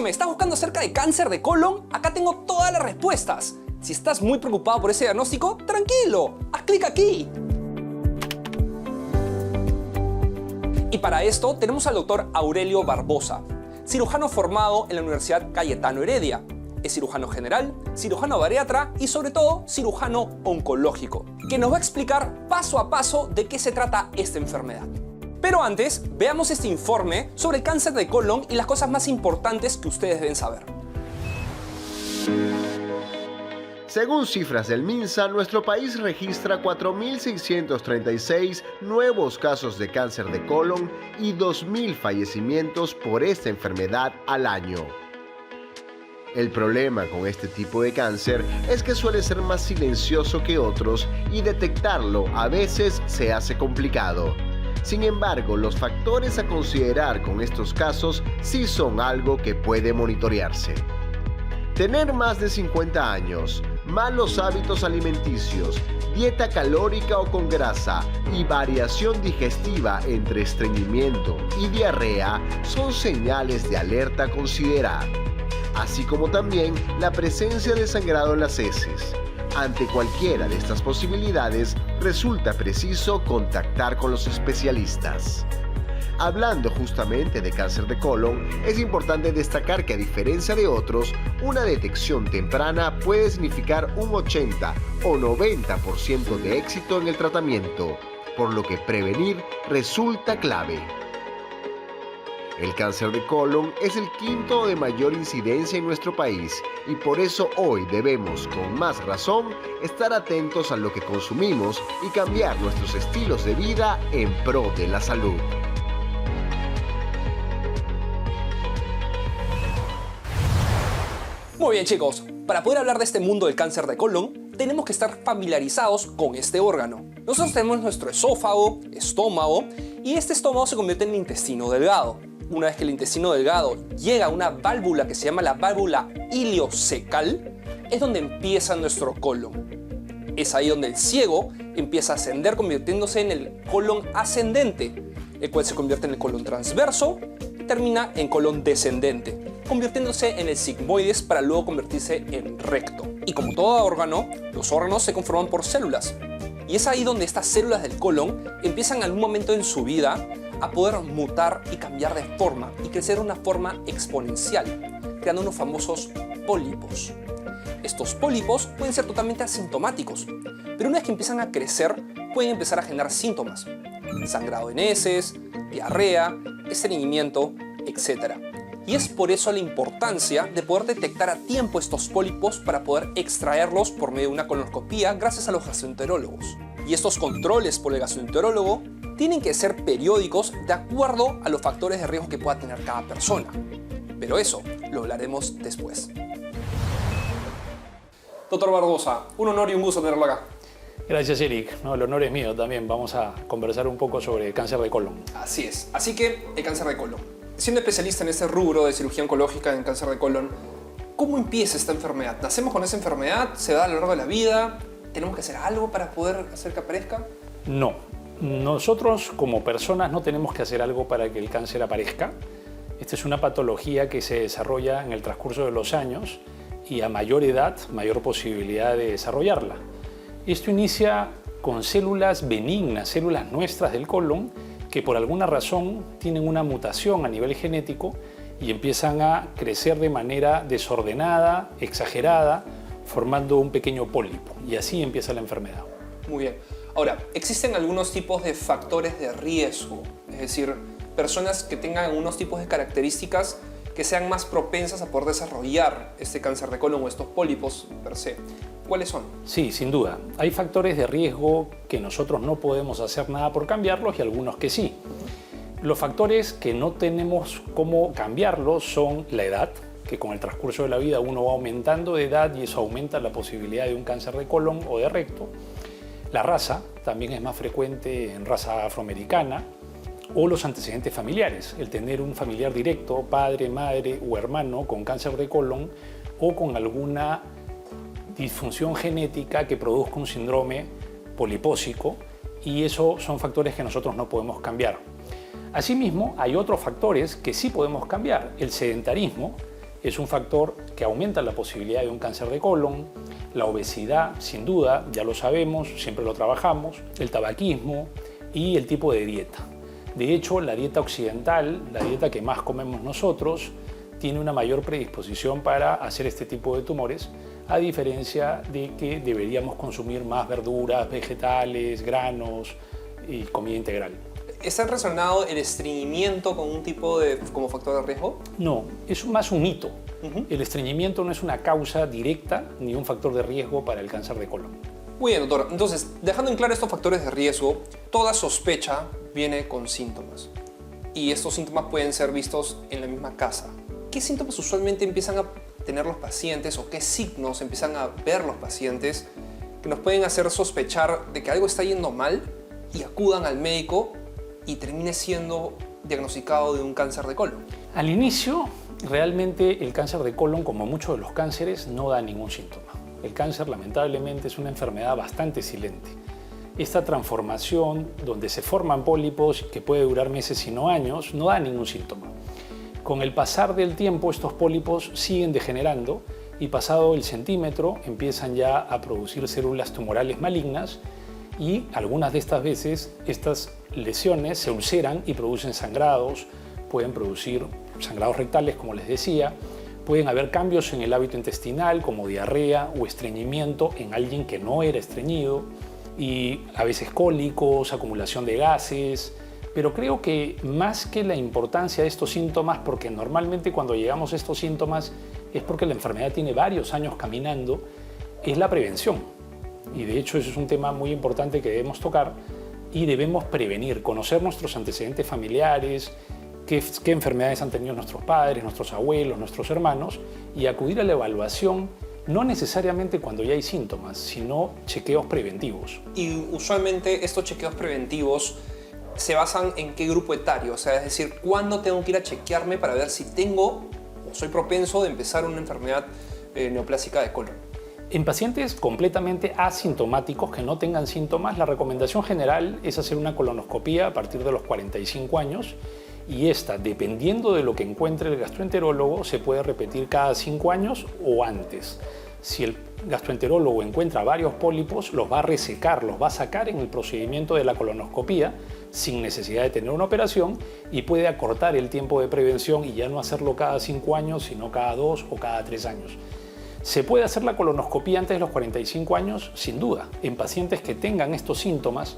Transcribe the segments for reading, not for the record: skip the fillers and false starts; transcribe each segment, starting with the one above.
Escúchame, ¿estás buscando acerca de cáncer de colon? Acá tengo todas las respuestas. Si estás muy preocupado por ese diagnóstico, tranquilo, haz clic aquí. Y para esto tenemos al doctor Aurelio Barbosa, cirujano formado en la Universidad Cayetano Heredia. Es cirujano general, cirujano bariatra y sobre todo cirujano oncológico, que nos va a explicar paso a paso de qué se trata esta enfermedad. Pero antes, veamos este informe sobre el cáncer de colon y las cosas más importantes que ustedes deben saber. Según cifras del MINSA, nuestro país registra 4.636 nuevos casos de cáncer de colon y 2.000 fallecimientos por esta enfermedad al año. El problema con este tipo de cáncer es que suele ser más silencioso que otros y detectarlo a veces se hace complicado. Sin embargo, los factores a considerar con estos casos sí son algo que puede monitorearse. Tener más de 50 años, malos hábitos alimenticios, dieta calórica o con grasa y variación digestiva entre estreñimiento y diarrea son señales de alerta a considerar, así como también la presencia de sangrado en las heces. Ante cualquiera de estas posibilidades, resulta preciso contactar con los especialistas. Hablando justamente de cáncer de colon, es importante destacar que a diferencia de otros, una detección temprana puede significar un 80 o 90% de éxito en el tratamiento, por lo que prevenir resulta clave. El cáncer de colon es el quinto de mayor incidencia en nuestro país y por eso hoy debemos, con más razón, estar atentos a lo que consumimos y cambiar nuestros estilos de vida en pro de la salud. Muy bien, chicos, para poder hablar de este mundo del cáncer de colon, tenemos que estar familiarizados con este órgano. Nosotros tenemos nuestro esófago, estómago, y este estómago se convierte en el intestino delgado. Una vez que el intestino delgado llega a una válvula que se llama la válvula ileocecal, es donde empieza nuestro colon. Es ahí donde el ciego empieza a ascender convirtiéndose en el colon ascendente, el cual se convierte en el colon transverso y termina en colon descendente, convirtiéndose en el sigmoides para luego convertirse en recto. Y como todo órgano, los órganos se conforman por células. Y es ahí donde estas células del colon empiezan en algún momento en su vida a poder mutar y cambiar de forma y crecer de una forma exponencial, creando unos famosos pólipos. Estos pólipos pueden ser totalmente asintomáticos, pero una vez que empiezan a crecer, pueden empezar a generar síntomas: sangrado en heces, diarrea, estreñimiento, etc. Y es por eso la importancia de poder detectar a tiempo estos pólipos para poder extraerlos por medio de una colonoscopía gracias a los gastroenterólogos. Y estos controles por el gastroenterólogo tienen que ser periódicos de acuerdo a los factores de riesgo que pueda tener cada persona. Pero eso lo hablaremos después. Doctor Barbosa, un honor y un gusto tenerlo acá. Gracias, Eric. No, el honor es mío también. Vamos a conversar un poco sobre cáncer de colon. Así es. Así que el cáncer de colon. Siendo especialista en este rubro de cirugía oncológica en cáncer de colon, ¿cómo empieza esta enfermedad? ¿Nacemos con esa enfermedad? ¿Se da a lo largo de la vida? ¿Tenemos que hacer algo para poder hacer que aparezca? No. Nosotros como personas no tenemos que hacer algo para que el cáncer aparezca. Esta es una patología que se desarrolla en el transcurso de los años y a mayor edad, mayor posibilidad de desarrollarla. Esto inicia con células benignas, células nuestras del colon, que por alguna razón tienen una mutación a nivel genético y empiezan a crecer de manera desordenada, exagerada, formando un pequeño pólipo. Y así empieza la enfermedad. Muy bien. Ahora, ¿existen algunos tipos de factores de riesgo? Es decir, personas que tengan unos tipos de características que sean más propensas a poder desarrollar este cáncer de colon o estos pólipos per se. ¿Cuáles son? Sí, sin duda. Hay factores de riesgo que nosotros no podemos hacer nada por cambiarlos y algunos que sí. Los factores que no tenemos cómo cambiarlos son la edad, que con el transcurso de la vida uno va aumentando de edad y eso aumenta la posibilidad de un cáncer de colon o de recto. La raza también es más frecuente en raza afroamericana, o los antecedentes familiares, el tener un familiar directo, padre, madre o hermano con cáncer de colon o con alguna disfunción genética que produzca un síndrome polipósico, y eso son factores que nosotros no podemos cambiar. Asimismo, hay otros factores que sí podemos cambiar. El sedentarismo es un factor que aumenta la posibilidad de un cáncer de colon. La obesidad, sin duda, ya lo sabemos, siempre lo trabajamos, el tabaquismo y el tipo de dieta. De hecho, la dieta occidental, la dieta que más comemos nosotros, tiene una mayor predisposición para hacer este tipo de tumores, a diferencia de que deberíamos consumir más verduras, vegetales, granos y comida integral. ¿Está relacionado el estreñimiento con un tipo de como factor de riesgo? No, es más un mito. El estreñimiento no es una causa directa ni un factor de riesgo para el cáncer de colon. Muy bien, doctor. Entonces, dejando en claro estos factores de riesgo, toda sospecha viene con síntomas. Y estos síntomas pueden ser vistos en la misma casa. ¿Qué síntomas usualmente empiezan a tener los pacientes o qué signos empiezan a ver los pacientes que nos pueden hacer sospechar de que algo está yendo mal y acudan al médico y termine siendo diagnosticado de un cáncer de colon? Al inicio, realmente el cáncer de colon, como muchos de los cánceres, no da ningún síntoma. El cáncer, lamentablemente, es una enfermedad bastante silente. Esta transformación, donde se forman pólipos que puede durar meses y no años, no da ningún síntoma. Con el pasar del tiempo, estos pólipos siguen degenerando y pasado el centímetro empiezan ya a producir células tumorales malignas y algunas de estas veces estas lesiones se ulceran y producen sangrados, pueden producir sangrados rectales, como les decía, pueden haber cambios en el hábito intestinal como diarrea o estreñimiento en alguien que no era estreñido y a veces cólicos, acumulación de gases. Pero creo que más que la importancia de estos síntomas, porque normalmente cuando llegamos a estos síntomas es porque la enfermedad tiene varios años caminando, es la prevención. Y de hecho eso es un tema muy importante que debemos tocar y debemos prevenir, conocer nuestros antecedentes familiares, qué enfermedades han tenido nuestros padres, nuestros abuelos, nuestros hermanos y acudir a la evaluación no necesariamente cuando ya hay síntomas, sino chequeos preventivos. Y usualmente estos chequeos preventivos se basan en qué grupo etario, o sea, es decir, ¿cuándo tengo que ir a chequearme para ver si tengo o soy propenso de empezar una enfermedad neoplásica de colon? En pacientes completamente asintomáticos que no tengan síntomas, la recomendación general es hacer una colonoscopía a partir de los 45 años y esta, dependiendo de lo que encuentre el gastroenterólogo, se puede repetir cada 5 años o antes. Si el gastroenterólogo encuentra varios pólipos, los va a resecar, los va a sacar en el procedimiento de la colonoscopía sin necesidad de tener una operación y puede acortar el tiempo de prevención y ya no hacerlo cada 5 años, sino cada 2 o cada 3 años. ¿Se puede hacer la colonoscopía antes de los 45 años? Sin duda. En pacientes que tengan estos síntomas,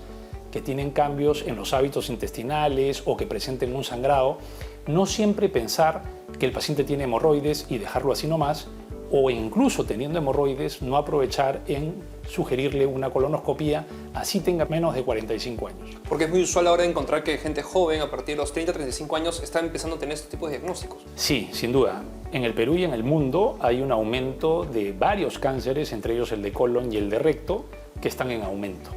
que tienen cambios en los hábitos intestinales o que presenten un sangrado, no siempre pensar que el paciente tiene hemorroides y dejarlo así nomás, o incluso teniendo hemorroides, no aprovechar en sugerirle una colonoscopía, así tenga menos de 45 años. Porque es muy usual ahora encontrar que gente joven, a partir de los 30-35 años, está empezando a tener este tipo de diagnósticos. Sí, sin duda. En el Perú y en el mundo hay un aumento de varios cánceres, entre ellos el de colon y el de recto, que están en aumento.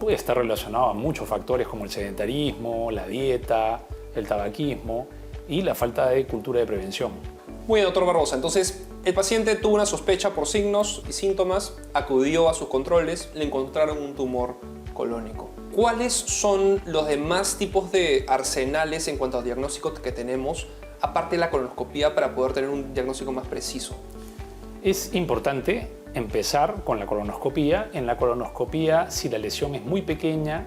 Puede estar relacionado a muchos factores como el sedentarismo, la dieta, el tabaquismo y la falta de cultura de prevención. Muy bien, doctor Barbosa. Entonces, el paciente tuvo una sospecha por signos y síntomas, acudió a sus controles, le encontraron un tumor colónico. ¿Cuáles son los demás tipos de arsenales en cuanto a diagnósticos que tenemos, aparte de la colonoscopía, para poder tener un diagnóstico más preciso? Es importante empezar con la colonoscopía. En la colonoscopía, si la lesión es muy pequeña,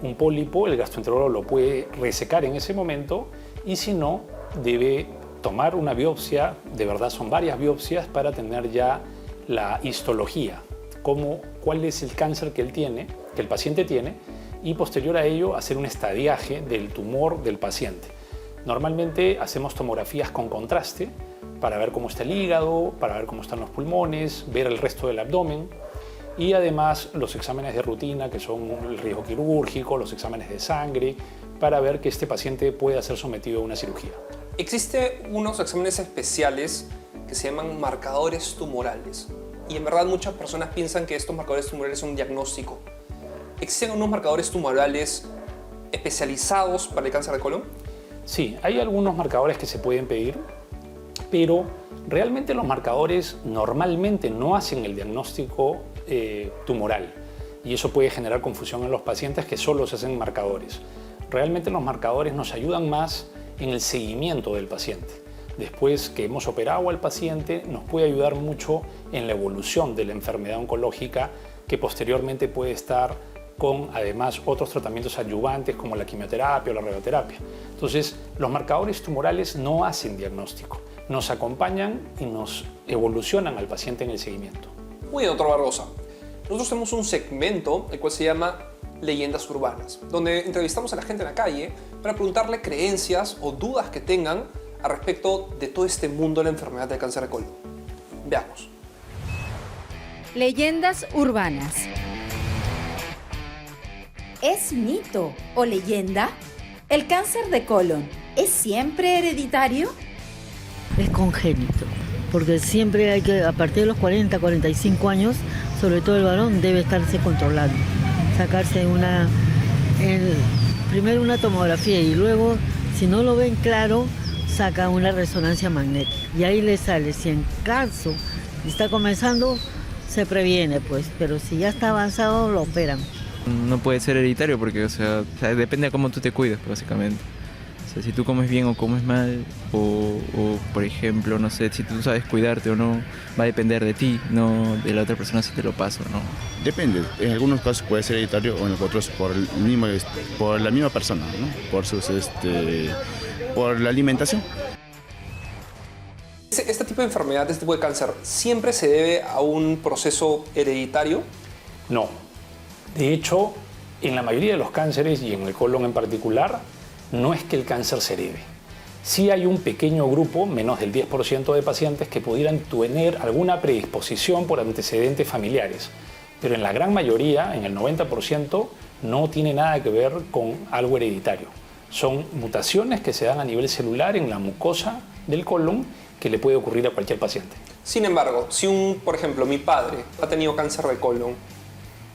un pólipo, el gastroenterólogo lo puede resecar en ese momento y si no, debe tomar una biopsia, de verdad son varias biopsias para tener ya la histología, cuál es el cáncer que el paciente tiene y posterior a ello hacer un estadiaje del tumor del paciente. Normalmente hacemos tomografías con contraste para ver cómo está el hígado, para ver cómo están los pulmones, ver el resto del abdomen y además los exámenes de rutina que son el riesgo quirúrgico, los exámenes de sangre para ver que este paciente pueda ser sometido a una cirugía. Existen unos exámenes especiales que se llaman marcadores tumorales y en verdad muchas personas piensan que estos marcadores tumorales son un diagnóstico. ¿Existen unos marcadores tumorales especializados para el cáncer de colon? Sí, hay algunos marcadores que se pueden pedir, pero realmente los marcadores normalmente no hacen el diagnóstico tumoral y eso puede generar confusión en los pacientes que solo se hacen marcadores. Realmente los marcadores nos ayudan más en el seguimiento del paciente. después que hemos operado al paciente, nos puede ayudar mucho en la evolución de la enfermedad oncológica, que posteriormente puede estar con además otros tratamientos adyuvantes como la quimioterapia o la radioterapia. Entonces, los marcadores tumorales no hacen diagnóstico, nos acompañan y nos evolucionan al paciente en el seguimiento. Muy bien, doctor Barbosa. Nosotros tenemos un segmento el cual se llama Leyendas Urbanas, donde entrevistamos a la gente en la calle para preguntarle creencias o dudas que tengan al respecto de todo este mundo de la enfermedad del cáncer de colon. Veamos. Leyendas urbanas. ¿Es mito o leyenda? ¿El cáncer de colon es siempre hereditario? Es congénito, porque siempre hay que, a partir de los 40, 45 años, sobre todo el varón, debe estarse controlando. Sacarse primero una tomografía y luego, si no lo ven claro, saca una resonancia magnética. Y ahí le sale, si en caso está comenzando, se previene, pues, pero si ya está avanzado, lo operan. No puede ser hereditario porque, o sea, depende de cómo tú te cuides, básicamente. O sea, si tú comes bien o comes mal, o por ejemplo, no sé, si tú sabes cuidarte o no, va a depender de ti, no de la otra persona si te lo pasa o no. Depende, en algunos casos puede ser hereditario o en los otros por la misma persona, ¿no? Por la alimentación. ¿Este tipo de enfermedad, este tipo de cáncer, siempre se debe a un proceso hereditario? No. De hecho, en la mayoría de los cánceres y en el colon en particular, no es que el cáncer se herede. Sí hay un pequeño grupo, menos del 10% de pacientes, que pudieran tener alguna predisposición por antecedentes familiares. Pero en la gran mayoría, en el 90%, no tiene nada que ver con algo hereditario. Son mutaciones que se dan a nivel celular en la mucosa del colon que le puede ocurrir a cualquier paciente. Sin embargo, si por ejemplo, mi padre ha tenido cáncer de colon,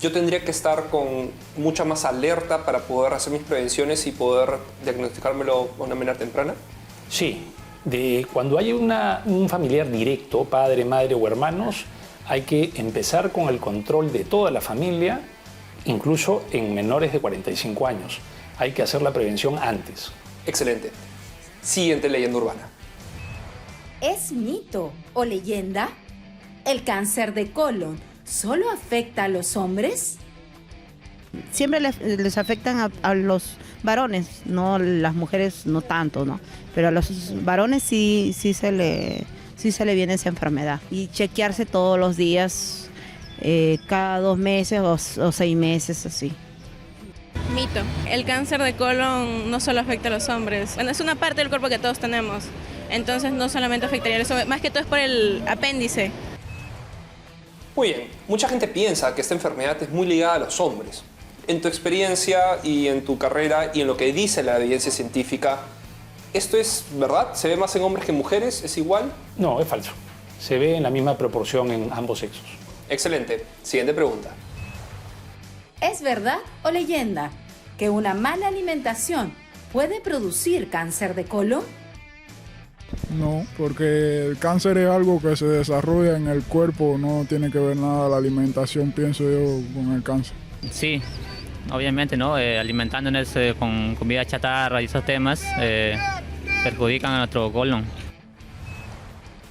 yo tendría que estar con mucha más alerta para poder hacer mis prevenciones y poder diagnosticármelo a una manera temprana. Sí, cuando hay un familiar directo, padre, madre o hermanos, hay que empezar con el control de toda la familia, incluso en menores de 45 años. Hay que hacer la prevención antes. Excelente. Siguiente leyenda urbana. ¿Es mito o leyenda? ¿El cáncer de colon solo afecta a los hombres? Siempre les afectan a los varones, no las mujeres no tanto, ¿no? Pero a los varones sí se le viene esa enfermedad. Y chequearse todos los días, cada 2 meses o 6 meses, así. Mito. El cáncer de colon no solo afecta a los hombres. Bueno, es una parte del cuerpo que todos tenemos. Entonces no solamente afectaría a los hombres, más que todo es por el apéndice. Muy bien, mucha gente piensa que esta enfermedad es muy ligada a los hombres. En tu experiencia y en tu carrera y en lo que dice la evidencia científica, ¿esto es verdad? ¿Se ve más en hombres que en mujeres? ¿Es igual? No, es falso. Se ve en la misma proporción en ambos sexos. Excelente. Siguiente pregunta. ¿Es verdad o leyenda que una mala alimentación puede producir cáncer de colon? No, porque el cáncer es algo que se desarrolla en el cuerpo, no tiene que ver nada la alimentación, pienso yo, con el cáncer. Sí, obviamente, ¿no? Alimentándonos con comida chatarra y esos temas perjudican a nuestro colon.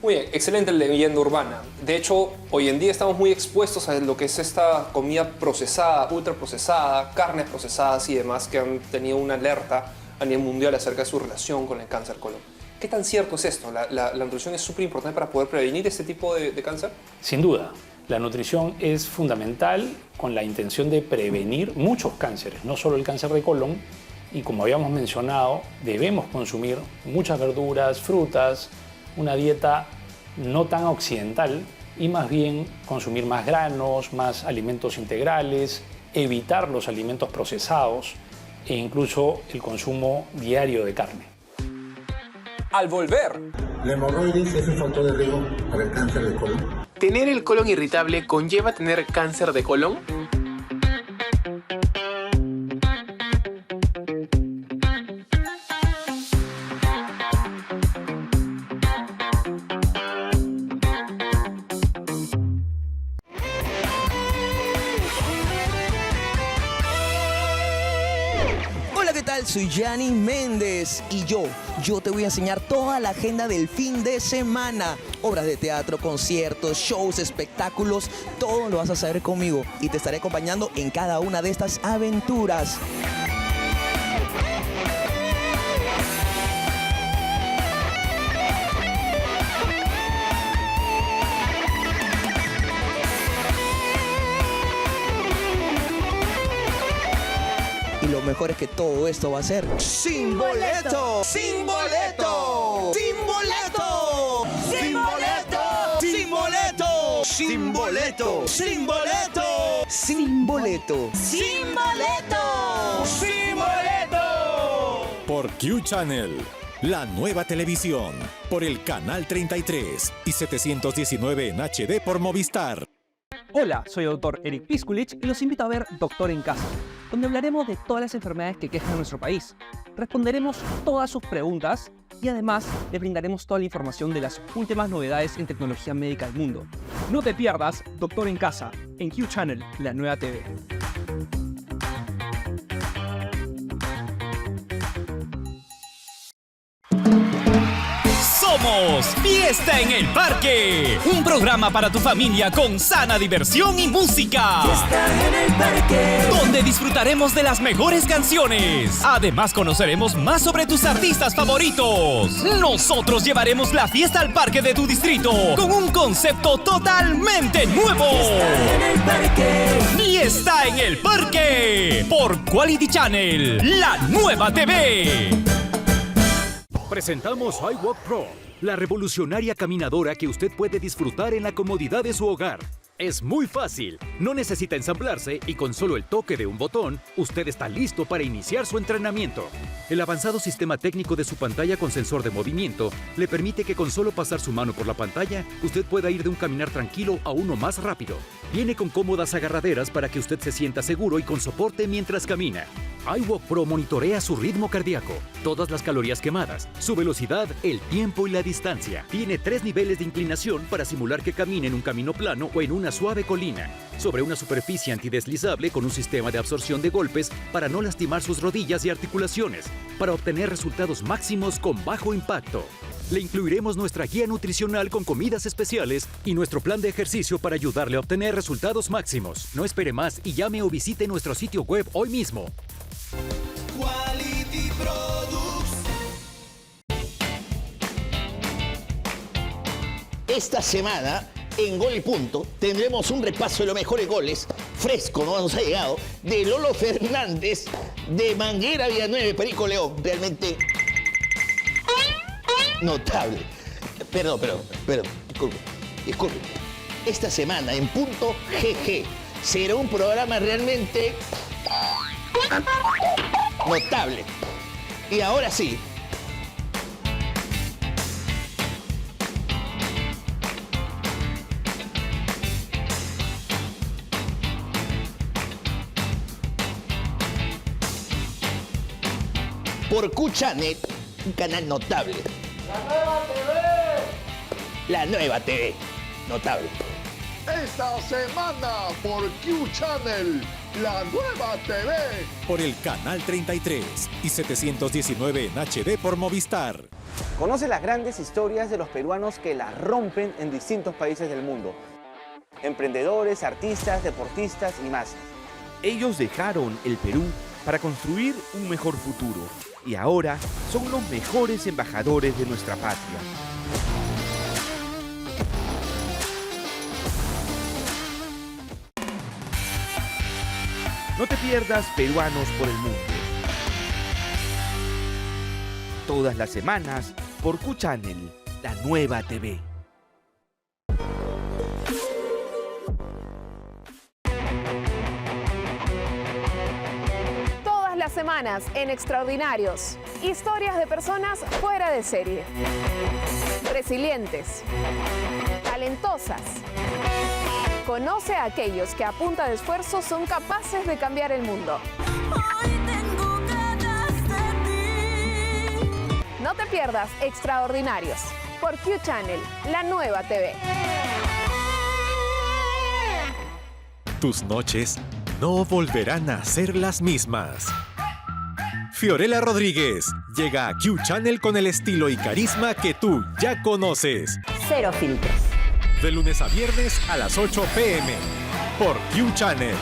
Muy bien, excelente leyenda urbana. De hecho, hoy en día estamos muy expuestos a lo que es esta comida procesada, ultraprocesada, carnes procesadas y demás que han tenido una alerta a nivel mundial acerca de su relación con el cáncer colon. ¿Qué tan cierto es esto? ¿La nutrición es súper importante para poder prevenir este tipo de cáncer? Sin duda. La nutrición es fundamental con la intención de prevenir muchos cánceres, no solo el cáncer de colon. Y como habíamos mencionado, debemos consumir muchas verduras, frutas, una dieta no tan occidental y más bien consumir más granos, más alimentos integrales, evitar los alimentos procesados e incluso el consumo diario de carne. Al volver. La hemorroides es un factor de riesgo para el cáncer de colon. ¿Tener el colon irritable conlleva tener cáncer de colon? tal? Soy Yanni Méndez y yo te voy a enseñar toda la agenda del fin de semana. Obras de teatro, conciertos, shows, espectáculos, todo lo vas a saber conmigo y te estaré acompañando en cada una de estas aventuras. Y lo mejor es que todo esto va a ser sin boleto. ¡Sin boleto! ¡Sin boleto! ¡Sin boleto! ¡Sin boleto! ¡Sin boleto! ¡Sin boleto! ¡Sin boleto! ¡Sin boleto! ¡Sin boleto! Por Q Channel, la nueva televisión, por el canal 33 y 719 en HD por Movistar. Hola, soy el doctor Eric Piskulich y los invito a ver Doctor en Casa, donde hablaremos de todas las enfermedades que quejan a nuestro país. Responderemos todas sus preguntas y además les brindaremos toda la información de las últimas novedades en tecnología médica del mundo. No te pierdas Doctor en Casa en Q Channel, la nueva TV. Somos Fiesta en el Parque, un programa para tu familia con sana diversión y música. Fiesta en el Parque, donde disfrutaremos de las mejores canciones. Además conoceremos más sobre tus artistas favoritos. Nosotros llevaremos la fiesta al parque de tu distrito con un concepto totalmente nuevo. Fiesta en el Parque. Fiesta en el Parque por Quality Channel, la nueva TV. Presentamos iWalk Pro, la revolucionaria caminadora que usted puede disfrutar en la comodidad de su hogar. Es muy fácil, no necesita ensamblarse y con solo el toque de un botón, usted está listo para iniciar su entrenamiento. El avanzado sistema técnico de su pantalla con sensor de movimiento le permite que con solo pasar su mano por la pantalla, usted pueda ir de un caminar tranquilo a uno más rápido. Viene con cómodas agarraderas para que usted se sienta seguro y con soporte mientras camina. iWalk Pro monitorea su ritmo cardíaco, todas las calorías quemadas, su velocidad, el tiempo y la distancia. Tiene 3 niveles de inclinación para simular que camine en un camino plano o en una suave colina, sobre una superficie antideslizable con un sistema de absorción de golpes para no lastimar sus rodillas y articulaciones, para obtener resultados máximos con bajo impacto. Le incluiremos nuestra guía nutricional con comidas especiales y nuestro plan de ejercicio para ayudarle a obtener resultados máximos. No espere más y llame o visite nuestro sitio web hoy mismo. Quality Products. Esta semana, en Gol y Punto, tendremos un repaso de los mejores goles, fresco, no nos ha llegado, de Lolo Fernández, de Manguera Villanueva, Perico León. Realmente notable. Perdón, disculpe. Esta semana, en Punto GG, será un programa realmente notable. Y ahora sí. Por Q Channel, un canal notable. La nueva TV. Notable. Esta semana por Q Channel, la nueva TV. Por el canal 33 y 719 en HD por Movistar. Conoce las grandes historias de los peruanos que la rompen en distintos países del mundo. Emprendedores, artistas, deportistas y más. Ellos dejaron el Perú para construir un mejor futuro y ahora son los mejores embajadores de nuestra patria. No te pierdas Peruanos por el Mundo. Todas las semanas por Q Channel, la nueva TV. Todas las semanas en Extraordinarios, historias de personas fuera de serie. Resilientes. Talentosas. Conoce a aquellos que a punta de esfuerzo son capaces de cambiar el mundo. No te pierdas Extraordinarios por Q Channel, la nueva TV. Tus noches no volverán a ser las mismas. Fiorella Rodríguez llega a Q Channel con el estilo y carisma que tú ya conoces. Cero filtros. De lunes a viernes a las 8 p.m. por Q Channel.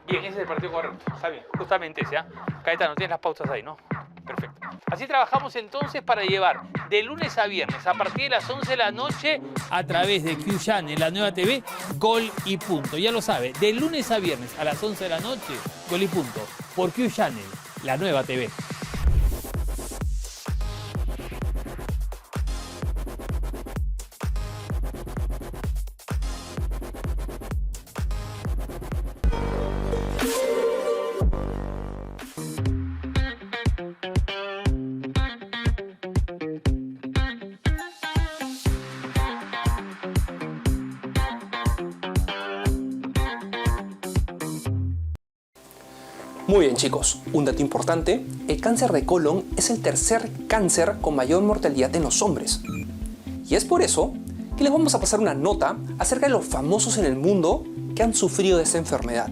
Bien, ese es el partido correcto. Está bien, justamente ese, ¿ah? Caetano, tienes las pautas ahí, ¿no? Perfecto. Así trabajamos entonces para llevar de lunes a viernes a partir de las 11 de la noche a través de Q Channel, la nueva TV, Gol y Punto. Ya lo sabe, de lunes a viernes a las 11 de la noche, Gol y Punto, por Q Channel, la nueva TV. Muy bien, chicos, un dato importante: el cáncer de colon es el tercer cáncer con mayor mortalidad en los hombres. Y es por eso que les vamos a pasar una nota acerca de los famosos en el mundo que han sufrido de esta enfermedad.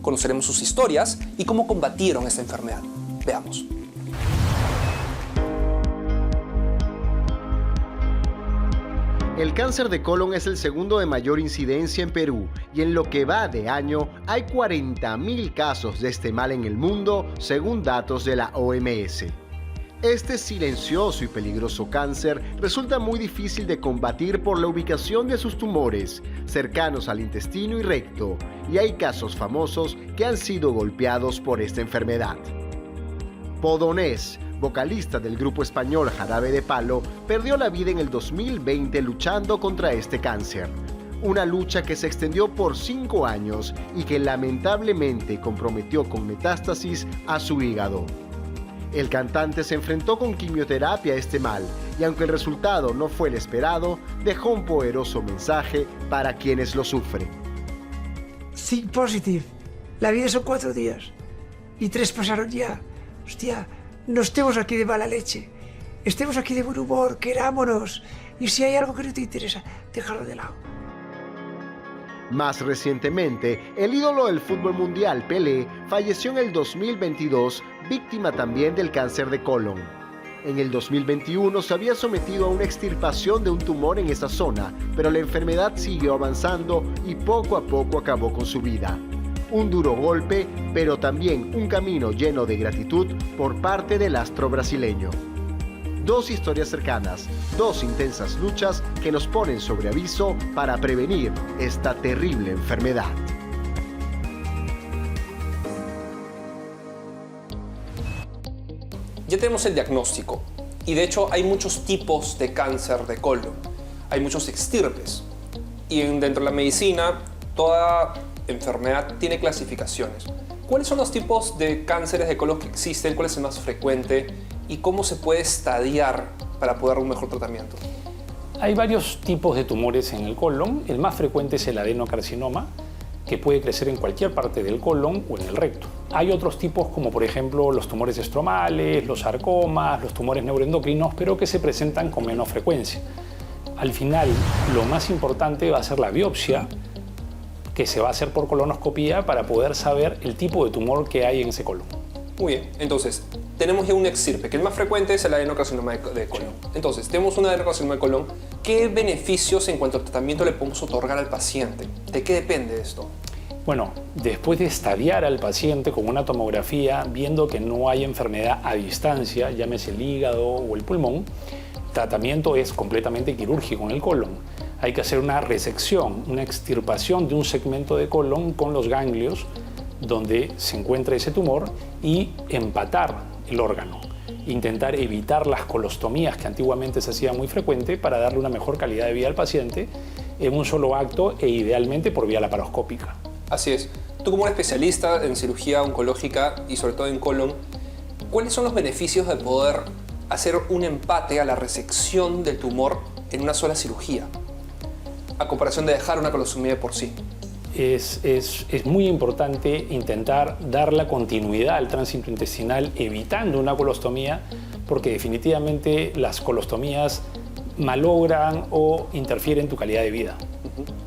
Conoceremos sus historias y cómo combatieron esta enfermedad. Veamos. El cáncer de colon es el segundo de mayor incidencia en Perú y en lo que va de año hay 40.000 casos de este mal en el mundo, según datos de la OMS. Este silencioso y peligroso cáncer resulta muy difícil de combatir por la ubicación de sus tumores, cercanos al intestino y recto, y hay casos famosos que han sido golpeados por esta enfermedad. Podonés, vocalista del grupo español Jarabe de Palo, perdió la vida en el 2020 luchando contra este cáncer. Una lucha que se extendió por 5 años y que lamentablemente comprometió con metástasis a su hígado. El cantante se enfrentó con quimioterapia a este mal y aunque el resultado no fue el esperado, dejó un poderoso mensaje para quienes lo sufren. Think positive. La vida son 4 días y 3 pasaron ya. Hostia, no estemos aquí de mala leche, estemos aquí de buen humor, querámonos, y si hay algo que no te interesa, déjalo de lado. Más recientemente, el ídolo del fútbol mundial, Pelé, falleció en el 2022, víctima también del cáncer de colon. En el 2021 se había sometido a una extirpación de un tumor en esa zona, pero la enfermedad siguió avanzando y poco a poco acabó con su vida. Un duro golpe, pero también un camino lleno de gratitud por parte del astro brasileño. 2 historias cercanas, 2 intensas luchas que nos ponen sobre aviso para prevenir esta terrible enfermedad. Ya tenemos el diagnóstico y de hecho hay muchos tipos de cáncer de colon. Hay muchos extirpes y dentro de la medicina toda enfermedad tiene clasificaciones. ¿Cuáles son los tipos de cánceres de colon que existen? ¿Cuál es el más frecuente? ¿Y cómo se puede estadiar para poder dar un mejor tratamiento? Hay varios tipos de tumores en el colon. El más frecuente es el adenocarcinoma, que puede crecer en cualquier parte del colon o en el recto. Hay otros tipos como por ejemplo los tumores estromales, los sarcomas, los tumores neuroendocrinos, pero que se presentan con menos frecuencia. Al final, lo más importante va a ser la biopsia, que se va a hacer por colonoscopía para poder saber el tipo de tumor que hay en ese colon. Muy bien, entonces tenemos ya un extirpe, que el más frecuente es el adenocarcinoma de colon. Entonces, tenemos un adenocarcinoma de colon. ¿Qué beneficios en cuanto al tratamiento le podemos otorgar al paciente? ¿De qué depende esto? Bueno, después de estadiar al paciente con una tomografía, viendo que no hay enfermedad a distancia, llámese el hígado o el pulmón, el tratamiento es completamente quirúrgico en el colon. Hay que hacer una resección, una extirpación de un segmento de colon con los ganglios donde se encuentra ese tumor y empatar el órgano. Intentar evitar las colostomías que antiguamente se hacía muy frecuente para darle una mejor calidad de vida al paciente en un solo acto e idealmente por vía laparoscópica. Así es. Tú como un especialista en cirugía oncológica y sobre todo en colon, ¿cuáles son los beneficios de poder hacer un empate a la resección del tumor en una sola cirugía, a comparación de dejar una colostomía de por sí? Es muy importante intentar dar la continuidad al tránsito intestinal evitando una colostomía, porque definitivamente las colostomías malogran o interfieren en tu calidad de vida.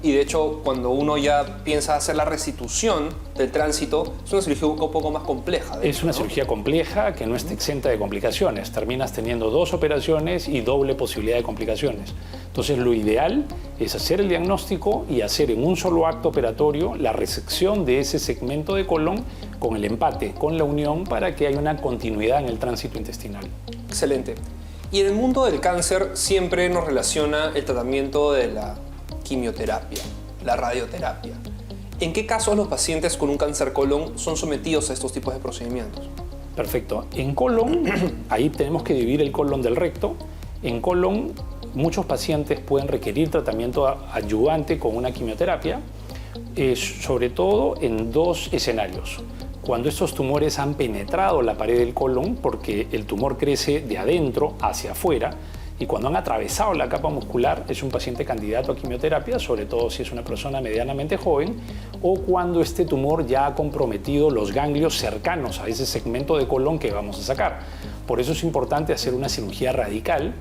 Y de hecho, cuando uno ya piensa hacer la restitución del tránsito, es una cirugía un poco más compleja. Es una cirugía compleja que no está exenta de complicaciones. Terminas teniendo 2 operaciones y doble posibilidad de complicaciones. Entonces, lo ideal es hacer el diagnóstico y hacer en un solo acto operatorio la resección de ese segmento de colon con el empate, con la unión, para que haya una continuidad en el tránsito intestinal. Excelente. Y en el mundo del cáncer siempre nos relaciona el tratamiento de la quimioterapia, la radioterapia. ¿En qué casos los pacientes con un cáncer colon son sometidos a estos tipos de procedimientos? Perfecto. En colon, ahí tenemos que dividir el colon del recto. En colon, muchos pacientes pueden requerir tratamiento adyuvante con una quimioterapia, sobre todo en 2 escenarios. Cuando estos tumores han penetrado la pared del colon, porque el tumor crece de adentro hacia afuera, y cuando han atravesado la capa muscular, es un paciente candidato a quimioterapia, sobre todo si es una persona medianamente joven, o cuando este tumor ya ha comprometido los ganglios cercanos a ese segmento de colon que vamos a sacar. Por eso es importante hacer una cirugía radical,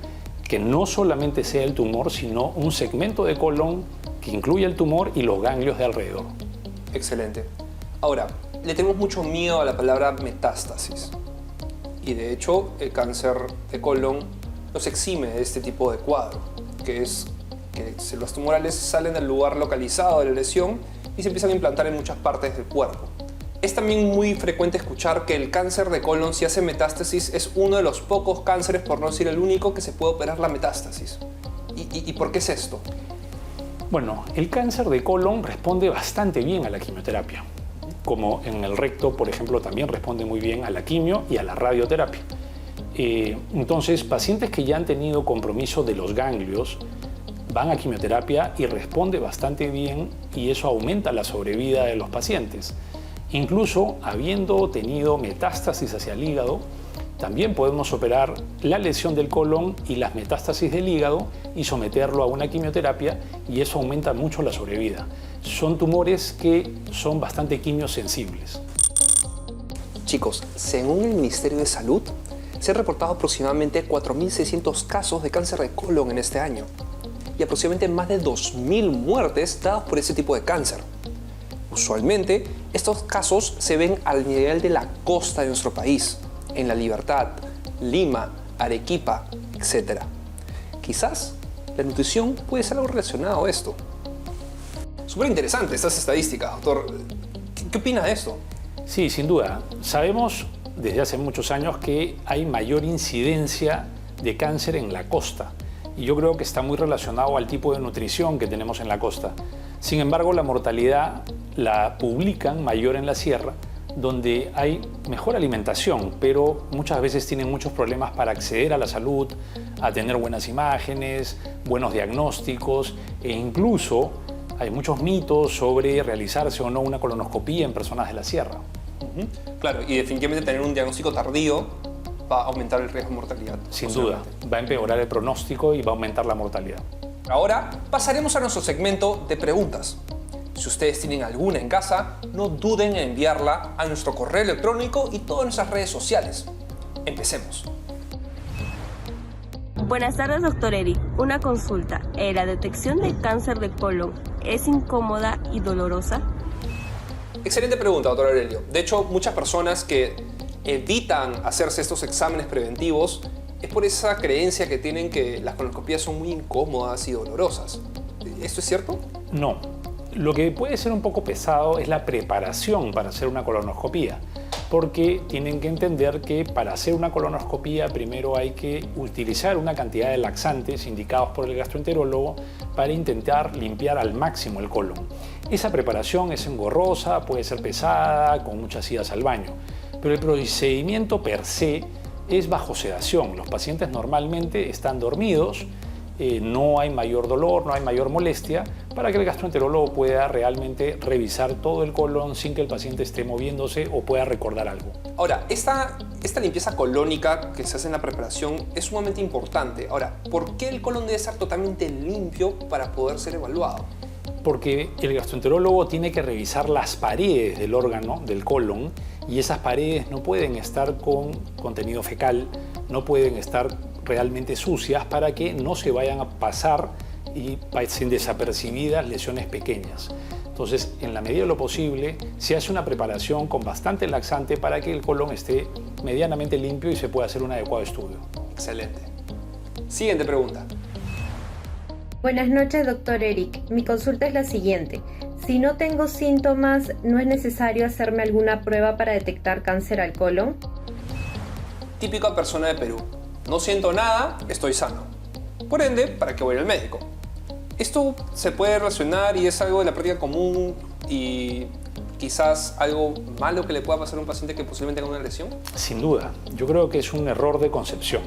que no solamente sea el tumor, sino un segmento de colon que incluya el tumor y los ganglios de alrededor. Excelente. Ahora, le tenemos mucho miedo a la palabra metástasis. Y de hecho, el cáncer de colon nos exime de este tipo de cuadro, que es que los tumorales salen del lugar localizado de la lesión y se empiezan a implantar en muchas partes del cuerpo. Es también muy frecuente escuchar que el cáncer de colon, si hace metástasis, es uno de los pocos cánceres, por no decir el único, que se puede operar la metástasis. ¿Y por qué es esto? Bueno, el cáncer de colon responde bastante bien a la quimioterapia. Como en el recto, por ejemplo, también responde muy bien a la quimio y a la radioterapia. Entonces, pacientes que ya han tenido compromiso de los ganglios van a quimioterapia y responde bastante bien, y eso aumenta la sobrevida de los pacientes. Incluso habiendo tenido metástasis hacia el hígado, también podemos operar la lesión del colon y las metástasis del hígado y someterlo a una quimioterapia, y eso aumenta mucho la sobrevida. Son tumores que son bastante quimiosensibles. Chicos, según el Ministerio de Salud, se han reportado aproximadamente 4.600 casos de cáncer de colon en este año y aproximadamente más de 2.000 muertes dadas por este tipo de cáncer. Usualmente, estos casos se ven al nivel de la costa de nuestro país, en La Libertad, Lima, Arequipa, etc. Quizás la nutrición puede ser algo relacionado a esto. Súper interesante estas estadísticas, doctor. ¿Qué opina de esto? Sí, sin duda. Sabemos desde hace muchos años que hay mayor incidencia de cáncer en la costa, y yo creo que está muy relacionado al tipo de nutrición que tenemos en la costa. Sin embargo, la mortalidad la publican mayor en la sierra, donde hay mejor alimentación, pero muchas veces tienen muchos problemas para acceder a la salud, a tener buenas imágenes, buenos diagnósticos, e incluso hay muchos mitos sobre realizarse o no una colonoscopía en personas de la sierra. Claro, y definitivamente tener un diagnóstico tardío va a aumentar el riesgo de mortalidad. Sin duda, va a empeorar el pronóstico y va a aumentar la mortalidad. Ahora pasaremos a nuestro segmento de preguntas. Si ustedes tienen alguna en casa, no duden en enviarla a nuestro correo electrónico y todas nuestras redes sociales. Empecemos. Buenas tardes, doctor Eric. Una consulta. ¿La detección de cáncer de colon es incómoda y dolorosa? Excelente pregunta, doctor Aurelio. De hecho, muchas personas que evitan hacerse estos exámenes preventivos es por esa creencia que tienen que las colonoscopías son muy incómodas y dolorosas. ¿Esto es cierto? No. Lo que puede ser un poco pesado es la preparación para hacer una colonoscopía, porque tienen que entender que para hacer una colonoscopía primero hay que utilizar una cantidad de laxantes indicados por el gastroenterólogo para intentar limpiar al máximo el colon. Esa preparación es engorrosa, puede ser pesada, con muchas idas al baño, pero el procedimiento per se es bajo sedación. Los pacientes normalmente están dormidos, no hay mayor dolor, no hay mayor molestia, para que el gastroenterólogo pueda realmente revisar todo el colon sin que el paciente esté moviéndose o pueda recordar algo. Ahora, esta limpieza colónica que se hace en la preparación es sumamente importante. Ahora, ¿por qué el colon debe estar totalmente limpio para poder ser evaluado? Porque el gastroenterólogo tiene que revisar las paredes del órgano, del colon, y esas paredes no pueden estar con contenido fecal, no pueden estar realmente sucias para que no se vayan a pasar y pasen desapercibidas lesiones pequeñas. Entonces, en la medida de lo posible, se hace una preparación con bastante laxante para que el colon esté medianamente limpio y se pueda hacer un adecuado estudio. Excelente. Siguiente pregunta. Buenas noches, doctor Eric. Mi consulta es la siguiente. Si no tengo síntomas, ¿no es necesario hacerme alguna prueba para detectar cáncer al colon? Típica persona de Perú. No siento nada, estoy sano. Por ende, ¿para qué voy al médico? Esto se puede relacionar y es algo de la práctica común y quizás algo malo que le pueda pasar a un paciente que posiblemente tenga una lesión. Sin duda, yo creo que es un error de concepción.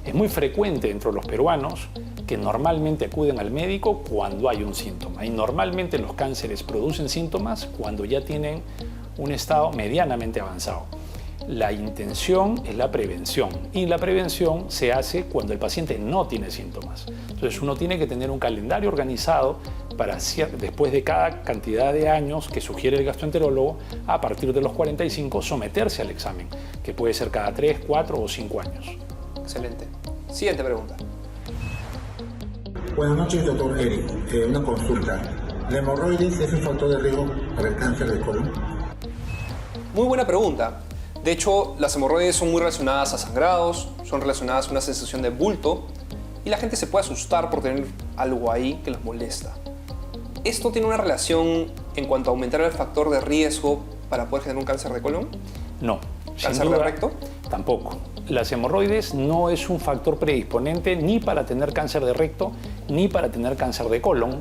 Es muy frecuente entre los peruanos que normalmente acuden al médico cuando hay un síntoma y normalmente los cánceres producen síntomas cuando ya tienen un estado medianamente avanzado. La intención es la prevención y la prevención se hace cuando el paciente no tiene síntomas. Entonces uno tiene que tener un calendario organizado para, después de cada cantidad de años que sugiere el gastroenterólogo, a partir de los 45 someterse al examen, que puede ser cada 3, 4 o 5 años. Excelente. Siguiente pregunta. Buenas noches, doctor Eric. Una consulta. ¿La hemorroides es un factor de riesgo para el cáncer de colon? Muy buena pregunta. De hecho, las hemorroides son muy relacionadas a sangrados, son relacionadas a una sensación de bulto y la gente se puede asustar por tener algo ahí que los molesta. ¿Esto tiene una relación en cuanto a aumentar el factor de riesgo para poder generar un cáncer de colon? No. ¿Cáncer de recto? Tampoco. Las hemorroides no es un factor predisponente ni para tener cáncer de recto ni para tener cáncer de colon,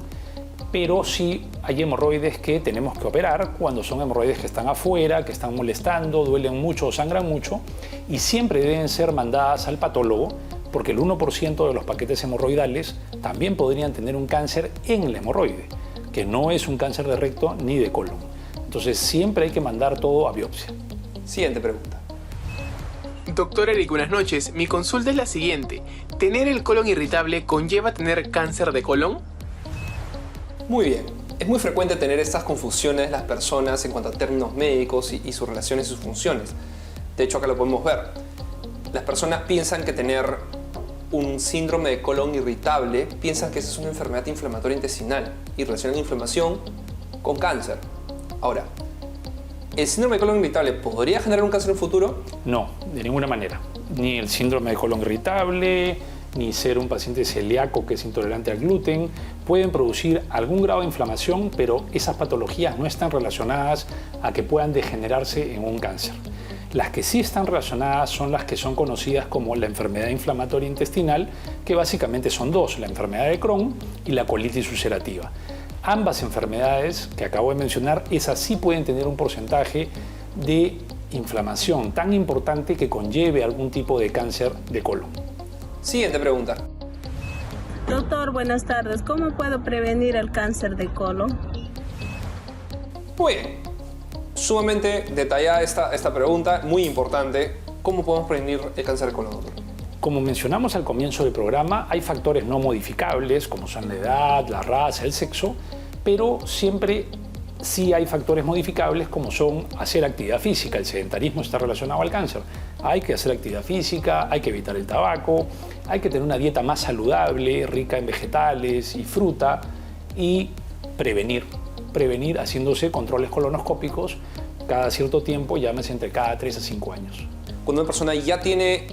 pero sí hay hemorroides que tenemos que operar cuando son hemorroides que están afuera, que están molestando, duelen mucho o sangran mucho y siempre deben ser mandadas al patólogo porque el 1% de los paquetes hemorroidales también podrían tener un cáncer en el hemorroide, que no es un cáncer de recto ni de colon. Entonces siempre hay que mandar todo a biopsia. Siguiente pregunta. Doctor Eric, buenas noches. Mi consulta es la siguiente. ¿Tener el colon irritable conlleva tener cáncer de colon? Muy bien. Es muy frecuente tener estas confusiones de las personas en cuanto a términos médicos y sus relaciones y sus funciones. De hecho, acá lo podemos ver. Las personas piensan que tener un síndrome de colon irritable, piensan que esa es una enfermedad inflamatoria intestinal y relacionan inflamación con cáncer. Ahora, ¿el síndrome de colon irritable podría generar un cáncer en el futuro? No, de ninguna manera. Ni el síndrome de colon irritable, ni ser un paciente celíaco que es intolerante al gluten, pueden producir algún grado de inflamación, pero esas patologías no están relacionadas a que puedan degenerarse en un cáncer. Las que sí están relacionadas son las que son conocidas como la enfermedad inflamatoria intestinal, que básicamente son dos, la enfermedad de Crohn y la colitis ulcerativa. Ambas enfermedades que acabo de mencionar, esas sí pueden tener un porcentaje de inflamación tan importante que conlleve algún tipo de cáncer de colon. Siguiente pregunta. Doctor, buenas tardes. ¿Cómo puedo prevenir el cáncer de colon? Muy bien. Sumamente detallada esta pregunta, muy importante. ¿Cómo podemos prevenir el cáncer de colon, doctor? Como mencionamos al comienzo del programa, hay factores no modificables, como son la edad, la raza, el sexo, pero siempre sí hay factores modificables, como son hacer actividad física. El sedentarismo está relacionado al cáncer. Hay que hacer actividad física, hay que evitar el tabaco, hay que tener una dieta más saludable, rica en vegetales y fruta, y prevenir haciéndose controles colonoscópicos cada cierto tiempo, llámese entre cada 3 a 5 años. Cuando una persona ya tiene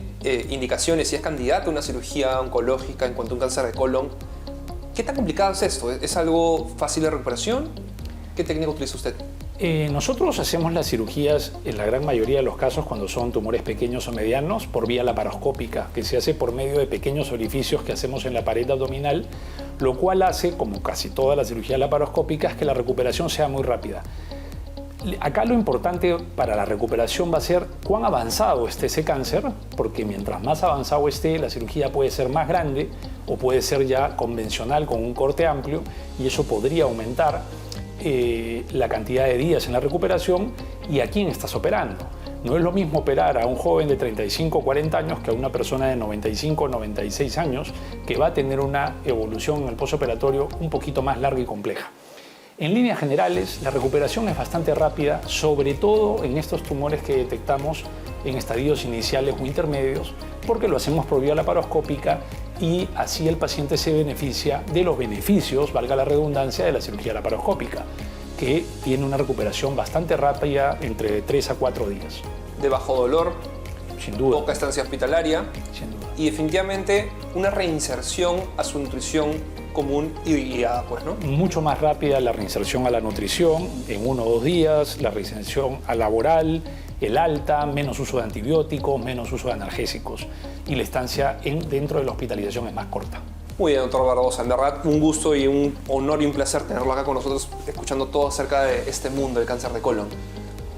indicaciones y es candidata a una cirugía oncológica en cuanto a un cáncer de colon, ¿qué tan complicado es esto? ¿Es algo fácil de recuperación? ¿Qué técnica utiliza usted? Nosotros hacemos las cirugías en la gran mayoría de los casos cuando son tumores pequeños o medianos por vía laparoscópica, que se hace por medio de pequeños orificios que hacemos en la pared abdominal, lo cual hace, como casi todas las cirugías laparoscópicas, que la recuperación sea muy rápida. Acá lo importante para la recuperación va a ser cuán avanzado esté ese cáncer, porque mientras más avanzado esté, la cirugía puede ser más grande o puede ser ya convencional con un corte amplio, y eso podría aumentar la cantidad de días en la recuperación y a quién estás operando. No es lo mismo operar a un joven de 35 o 40 años que a una persona de 95 o 96 años que va a tener una evolución en el postoperatorio un poquito más larga y compleja. En líneas generales, la recuperación es bastante rápida, sobre todo en estos tumores que detectamos en estadios iniciales o intermedios, porque lo hacemos por vía laparoscópica y así el paciente se beneficia de los beneficios, valga la redundancia, de la cirugía laparoscópica, que tiene una recuperación bastante rápida, entre 3 a 4 días. De bajo dolor, sin duda, poca estancia hospitalaria, sin duda, y definitivamente una reinserción a su nutrición común y guiada, pues, ¿no? Mucho más rápida la reinserción a la nutrición, en 1 o 2 días, la reinserción a laboral, el alta, menos uso de antibióticos, menos uso de analgésicos, y la estancia dentro de la hospitalización es más corta. Muy bien, doctor Barbosa, en verdad un gusto y un honor y un placer tenerlo acá con nosotros, escuchando todo acerca de este mundo del cáncer de colon.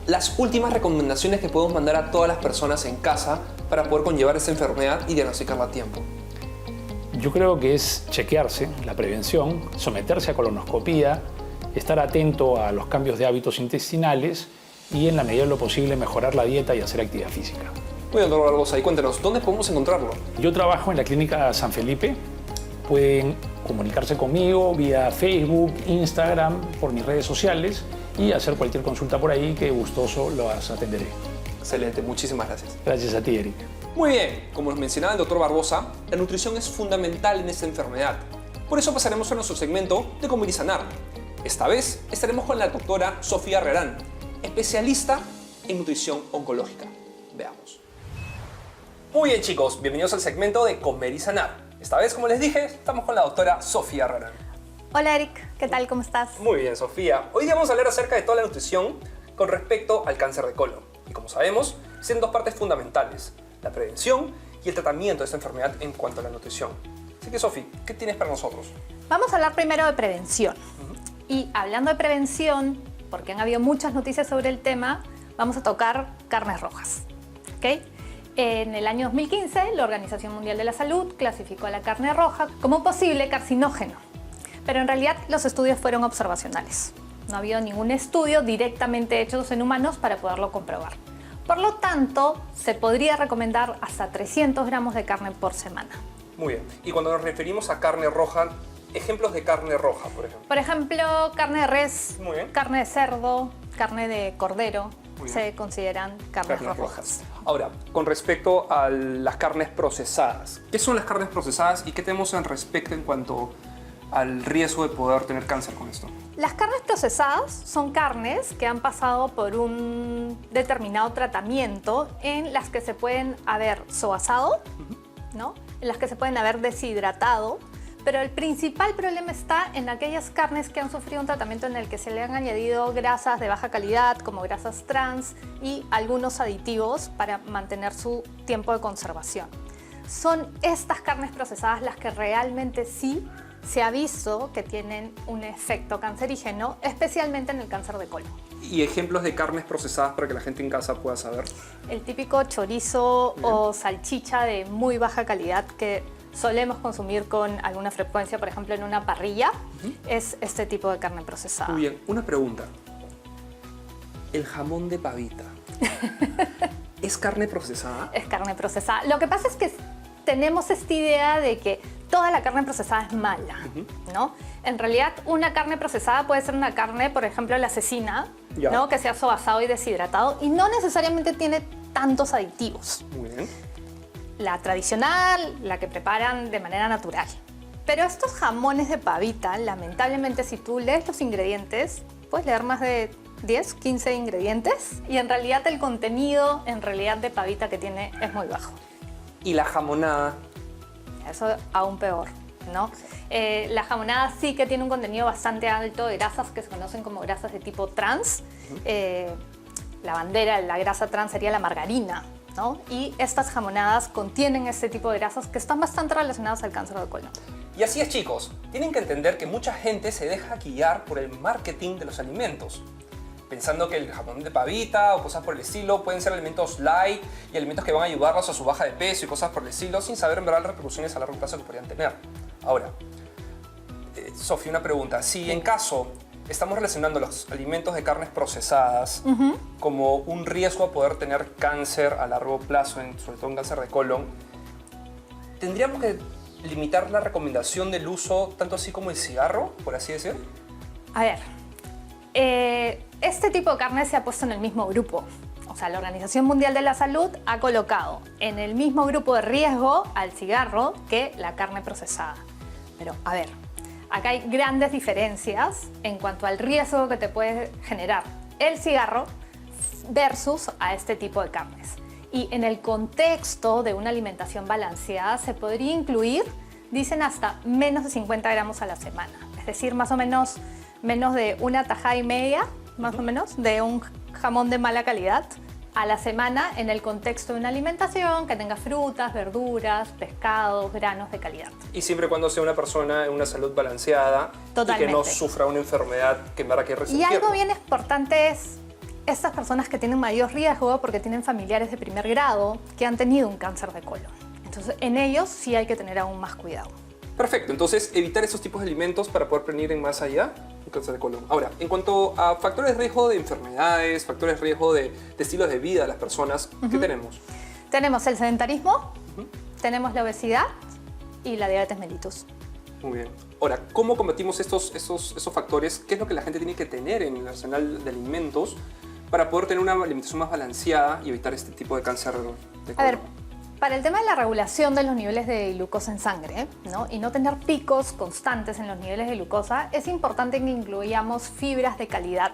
Las últimas recomendaciones que podemos mandar a todas las personas en casa para poder conllevar esta enfermedad y diagnosticarla a tiempo. Yo creo que es chequearse, la prevención, someterse a colonoscopía, estar atento a los cambios de hábitos intestinales y en la medida de lo posible mejorar la dieta y hacer actividad física. Muy bien, doctor Barbosa, y cuéntenos, ¿dónde podemos encontrarlo? Yo trabajo en la Clínica San Felipe. Pueden comunicarse conmigo vía Facebook, Instagram, por mis redes sociales y hacer cualquier consulta por ahí que gustoso las atenderé. Excelente, muchísimas gracias. Gracias a ti, Eric. Muy bien, como nos mencionaba el doctor Barbosa, la nutrición es fundamental en esta enfermedad. Por eso pasaremos a nuestro segmento de Comer y Sanar. Esta vez estaremos con la doctora Sofía Herrerán, especialista en nutrición oncológica. Veamos. Muy bien, chicos, bienvenidos al segmento de Comer y Sanar. Esta vez, como les dije, estamos con la doctora Sofía Herrerán. Hola Eric, ¿qué tal? ¿Cómo estás? Muy bien, Sofía. Hoy día vamos a hablar acerca de toda la nutrición con respecto al cáncer de colon. Y como sabemos, existen 2 partes fundamentales: la prevención y el tratamiento de esta enfermedad en cuanto a la nutrición. Así que, Sofía, ¿qué tienes para nosotros? Vamos a hablar primero de prevención. Y hablando de prevención, porque han habido muchas noticias sobre el tema, vamos a tocar carnes rojas. ¿Okay? En el año 2015, la Organización Mundial de la Salud clasificó a la carne roja como un posible carcinógeno. Pero en realidad los estudios fueron observacionales. No ha habido ningún estudio directamente hecho en humanos para poderlo comprobar. Por lo tanto, se podría recomendar hasta 300 gramos de carne por semana. Muy bien. Y cuando nos referimos a carne roja, ejemplos de carne roja, por ejemplo. Por ejemplo, carne de res, carne de cerdo, carne de cordero, se consideran carnes rojas. Ahora, con respecto a las carnes procesadas, ¿qué son las carnes procesadas y qué tenemos en respecto en cuanto al riesgo de poder tener cáncer con esto? Las carnes procesadas son carnes que han pasado por un determinado tratamiento en las que se pueden haber soasado, ¿no? En las que se pueden haber deshidratado, pero el principal problema está en aquellas carnes que han sufrido un tratamiento en el que se le han añadido grasas de baja calidad, como grasas trans y algunos aditivos para mantener su tiempo de conservación. Son estas carnes procesadas las que realmente sí se ha visto que tienen un efecto cancerígeno, especialmente en el cáncer de colon. ¿Y ejemplos de carnes procesadas para que la gente en casa pueda saber? El típico chorizo o salchicha de muy baja calidad que solemos consumir con alguna frecuencia, por ejemplo en una parrilla, es este tipo de carne procesada. Muy bien, una pregunta. ¿El jamón de pavita es carne procesada? Es carne procesada. Lo que pasa es que tenemos esta idea de que toda la carne procesada es mala, ¿no? En realidad, una carne procesada puede ser una carne, por ejemplo, la cecina, ¿no? Que se ha soasado y deshidratado y no necesariamente tiene tantos aditivos. Muy bien. La tradicional, la que preparan de manera natural. Pero estos jamones de pavita, lamentablemente, si tú lees los ingredientes, puedes leer más de 10, 15 ingredientes y en realidad el contenido de pavita que tiene es muy bajo. ¿Y la jamonada? Eso aún peor, ¿no? La jamonada sí que tiene un contenido bastante alto de grasas que se conocen como grasas de tipo trans. La bandera de la grasa trans sería la margarina, ¿no? Y estas jamonadas contienen este tipo de grasas que están bastante relacionadas al cáncer de colon. Y así es, chicos. Tienen que entender que mucha gente se deja guiar por el marketing de los alimentos, pensando que el jamón de pavita o cosas por el estilo pueden ser alimentos light y alimentos que van a ayudarlos a su baja de peso y cosas por el estilo, sin saber en verdad las repercusiones a largo plazo que podrían tener. Ahora, Sofía, una pregunta. Si en caso estamos relacionando los alimentos de carnes procesadas como un riesgo a poder tener cáncer a largo plazo, sobre todo en cáncer de colon, ¿tendríamos que limitar la recomendación del uso tanto así como el cigarro, por así decir? A ver, Este tipo de carne se ha puesto en el mismo grupo. O sea, la Organización Mundial de la Salud ha colocado en el mismo grupo de riesgo al cigarro que la carne procesada. Pero, a ver, acá hay grandes diferencias en cuanto al riesgo que te puede generar el cigarro versus a este tipo de carnes. Y en el contexto de una alimentación balanceada se podría incluir, dicen, hasta menos de 50 gramos a la semana. Es decir, más o menos de una tajada y media, más o menos, de un jamón de mala calidad a la semana en el contexto de una alimentación que tenga frutas, verduras, pescados, granos de calidad. Y siempre y cuando sea una persona en una salud balanceada. Totalmente. Y que no sufra una enfermedad que en verdad que Y algo bien importante es estas personas que tienen mayor riesgo porque tienen familiares de primer grado que han tenido un cáncer de colon. Entonces, en ellos sí hay que tener aún más cuidado. Perfecto, entonces evitar esos tipos de alimentos para poder prevenir en más allá un cáncer de colon. Ahora, en cuanto a factores de riesgo de enfermedades, factores de riesgo de estilos de vida de las personas, ¿qué tenemos? Tenemos el sedentarismo, tenemos la obesidad y la diabetes mellitus. Muy bien. Ahora, ¿cómo combatimos esos factores? ¿Qué es lo que la gente tiene que tener en el arsenal de alimentos para poder tener una alimentación más balanceada y evitar este tipo de cáncer de colon? A ver, para el tema de la regulación de los niveles de glucosa en sangre, ¿no? Y no tener picos constantes en los niveles de glucosa, es importante que incluyamos fibras de calidad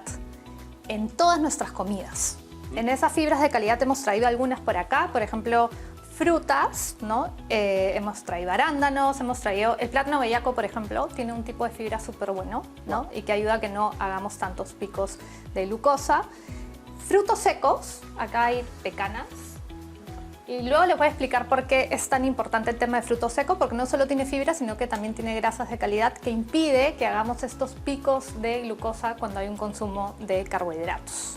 en todas nuestras comidas. En esas fibras de calidad hemos traído algunas por acá, por ejemplo, frutas, ¿no? Hemos traído arándanos, hemos traído el plátano bellaco, por ejemplo, tiene un tipo de fibra súper bueno, ¿no? Y que ayuda a que no hagamos tantos picos de glucosa. Frutos secos, acá hay pecanas. Y luego les voy a explicar por qué es tan importante el tema de fruto seco, porque no solo tiene fibra, sino que también tiene grasas de calidad que impide que hagamos estos picos de glucosa cuando hay un consumo de carbohidratos.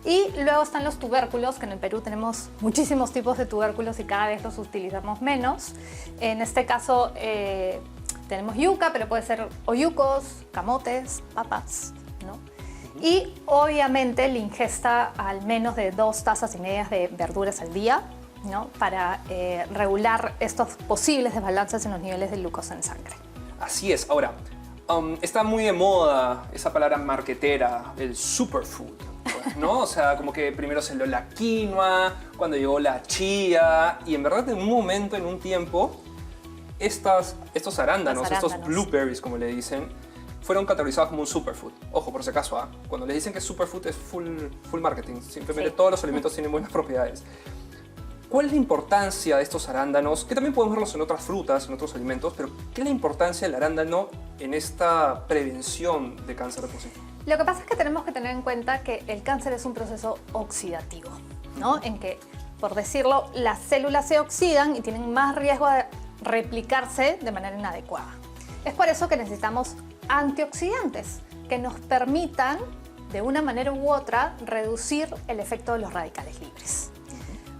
Y luego están los tubérculos, que en el Perú tenemos muchísimos tipos de tubérculos y cada vez los utilizamos menos. En este caso tenemos yuca, pero puede ser oyucos, camotes, papas, ¿no? Y obviamente la ingesta al menos de 2 tazas y medias de verduras al día, ¿no? Para regular estos posibles desbalances en los niveles de glucosa en sangre. Así es. Ahora, está muy de moda esa palabra marketera, el superfood, ¿no? O sea, como que primero salió la quinoa, cuando llegó la chía, y en verdad en un momento, en un tiempo, estos arándanos, estos blueberries, como le dicen, fueron categorizados como un superfood. Ojo, por si acaso, cuando les dicen que es superfood es full marketing. Simplemente todos los alimentos tienen buenas propiedades. ¿Cuál es la importancia de estos arándanos? Que también podemos verlos en otras frutas, en otros alimentos, pero ¿qué es la importancia del arándano en esta prevención de cáncer de por sí? Lo que pasa es que tenemos que tener en cuenta que el cáncer es un proceso oxidativo, ¿no? En que, por decirlo, las células se oxidan y tienen más riesgo de replicarse de manera inadecuada. Es por eso que necesitamos antioxidantes que nos permitan, de una manera u otra, reducir el efecto de los radicales libres.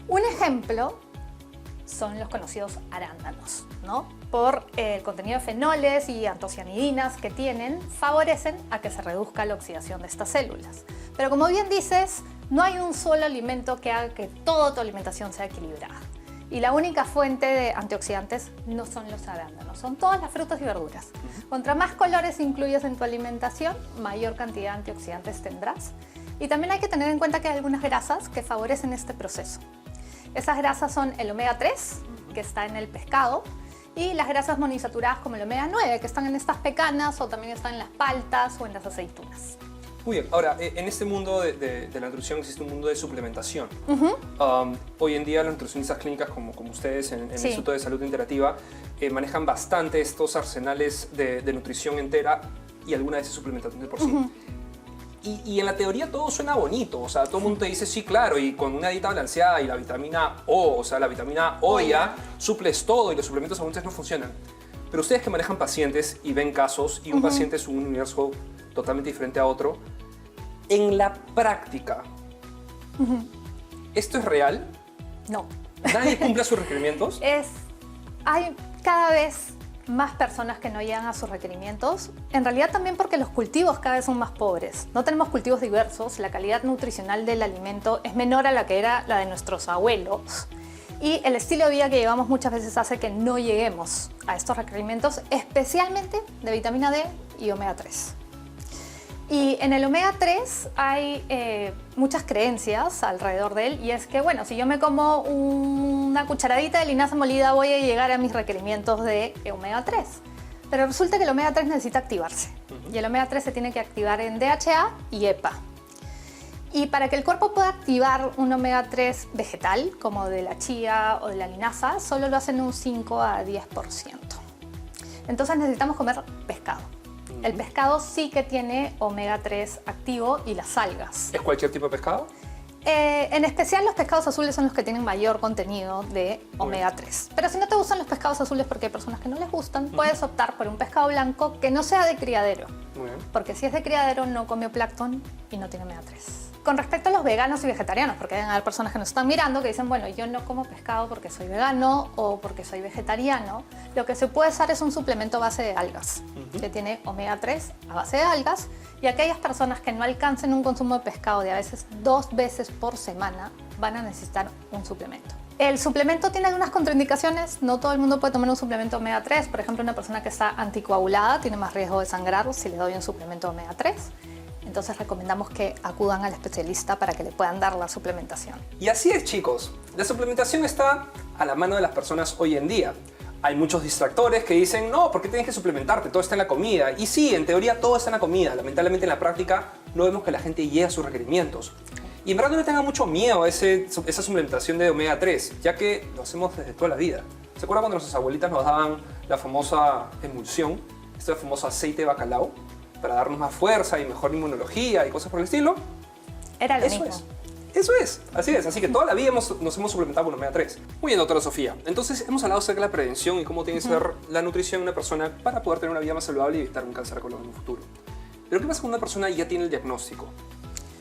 Un ejemplo son los conocidos arándanos, ¿no? Por el contenido de fenoles y antocianidinas que tienen, favorecen a que se reduzca la oxidación de estas células. Pero como bien dices, no hay un solo alimento que haga que toda tu alimentación sea equilibrada. Y la única fuente de antioxidantes no son los arándanos, son todas las frutas y verduras. Contra más colores incluyas en tu alimentación, mayor cantidad de antioxidantes tendrás. Y también hay que tener en cuenta que hay algunas grasas que favorecen este proceso. Esas grasas son el omega 3, que está en el pescado, y las grasas monoinsaturadas como el omega 9, que están en estas pecanas o también están en las paltas o en las aceitunas. Muy bien, ahora, en este mundo de la nutrición existe un mundo de suplementación. Hoy en día las nutricionistas clínicas como ustedes en el Instituto de Salud Integrativa manejan bastante estos arsenales de nutrición entera y alguna de esas suplementaciones por sí. Y en la teoría todo suena bonito, o sea, todo el mundo te dice sí, claro, y con una dieta balanceada y la vitamina O, o sea, la vitamina O ya suples todo y los suplementos abundantes no funcionan. Pero ustedes que manejan pacientes y ven casos, y un paciente es un universo totalmente diferente a otro, en la práctica, ¿esto es real? No. ¿Nadie cumple sus requerimientos? Hay cada vez más personas que no llegan a sus requerimientos, en realidad también porque los cultivos cada vez son más pobres. No tenemos cultivos diversos, la calidad nutricional del alimento es menor a la que era la de nuestros abuelos. Y el estilo de vida que llevamos muchas veces hace que no lleguemos a estos requerimientos, especialmente de vitamina D y omega 3. Y en el omega 3 hay muchas creencias alrededor de él, y es que, bueno, si yo me como una cucharadita de linaza molida voy a llegar a mis requerimientos de omega 3. Pero resulta que el omega 3 necesita activarse, y el omega 3 se tiene que activar en DHA y EPA. Y para que el cuerpo pueda activar un omega 3 vegetal, como de la chía o de la linaza, solo lo hacen un 5 a 10%. Entonces necesitamos comer pescado. El pescado sí que tiene omega 3 activo, y las algas. ¿Es cualquier tipo de pescado? En especial los pescados azules son los que tienen mayor contenido de omega 3. Pero si no te gustan los pescados azules, porque hay personas que no les gustan, puedes optar por un pescado blanco que no sea de criadero. Muy bien. Porque si es de criadero no come plancton y no tiene omega 3. Con respecto a los veganos y vegetarianos, porque deben haber personas que nos están mirando que dicen, bueno, yo no como pescado porque soy vegano o porque soy vegetariano, lo que se puede usar es un suplemento a base de algas, que tiene omega 3 a base de algas, y aquellas personas que no alcancen un consumo de pescado de a veces 2 veces por semana van a necesitar un suplemento. El suplemento tiene algunas contraindicaciones, no todo el mundo puede tomar un suplemento omega 3, por ejemplo, una persona que está anticoagulada tiene más riesgo de sangrar si le doy un suplemento omega 3. Entonces recomendamos que acudan al especialista para que le puedan dar la suplementación. Y así es, chicos. La suplementación está a la mano de las personas hoy en día. Hay muchos distractores que dicen, no, ¿por qué tienes que suplementarte? Todo está en la comida. Y sí, en teoría todo está en la comida. Lamentablemente en la práctica no vemos que la gente llegue a sus requerimientos. Y en verdad no le tengan mucho miedo a esa suplementación de omega 3, ya que lo hacemos desde toda la vida. ¿Se acuerdan cuando nuestras abuelitas nos daban la famosa emulsión? Este famoso aceite de bacalao, para darnos más fuerza y mejor inmunología y cosas por el estilo. Era lo mismo. Eso es, así es. Así que toda la vida nos hemos suplementado con omega 3. Muy bien, doctora Sofía. Entonces hemos hablado acerca de la prevención y cómo tiene que ser la nutrición de una persona para poder tener una vida más saludable y evitar un cáncer de colon en un futuro. Pero ¿qué pasa cuando una persona ya tiene el diagnóstico?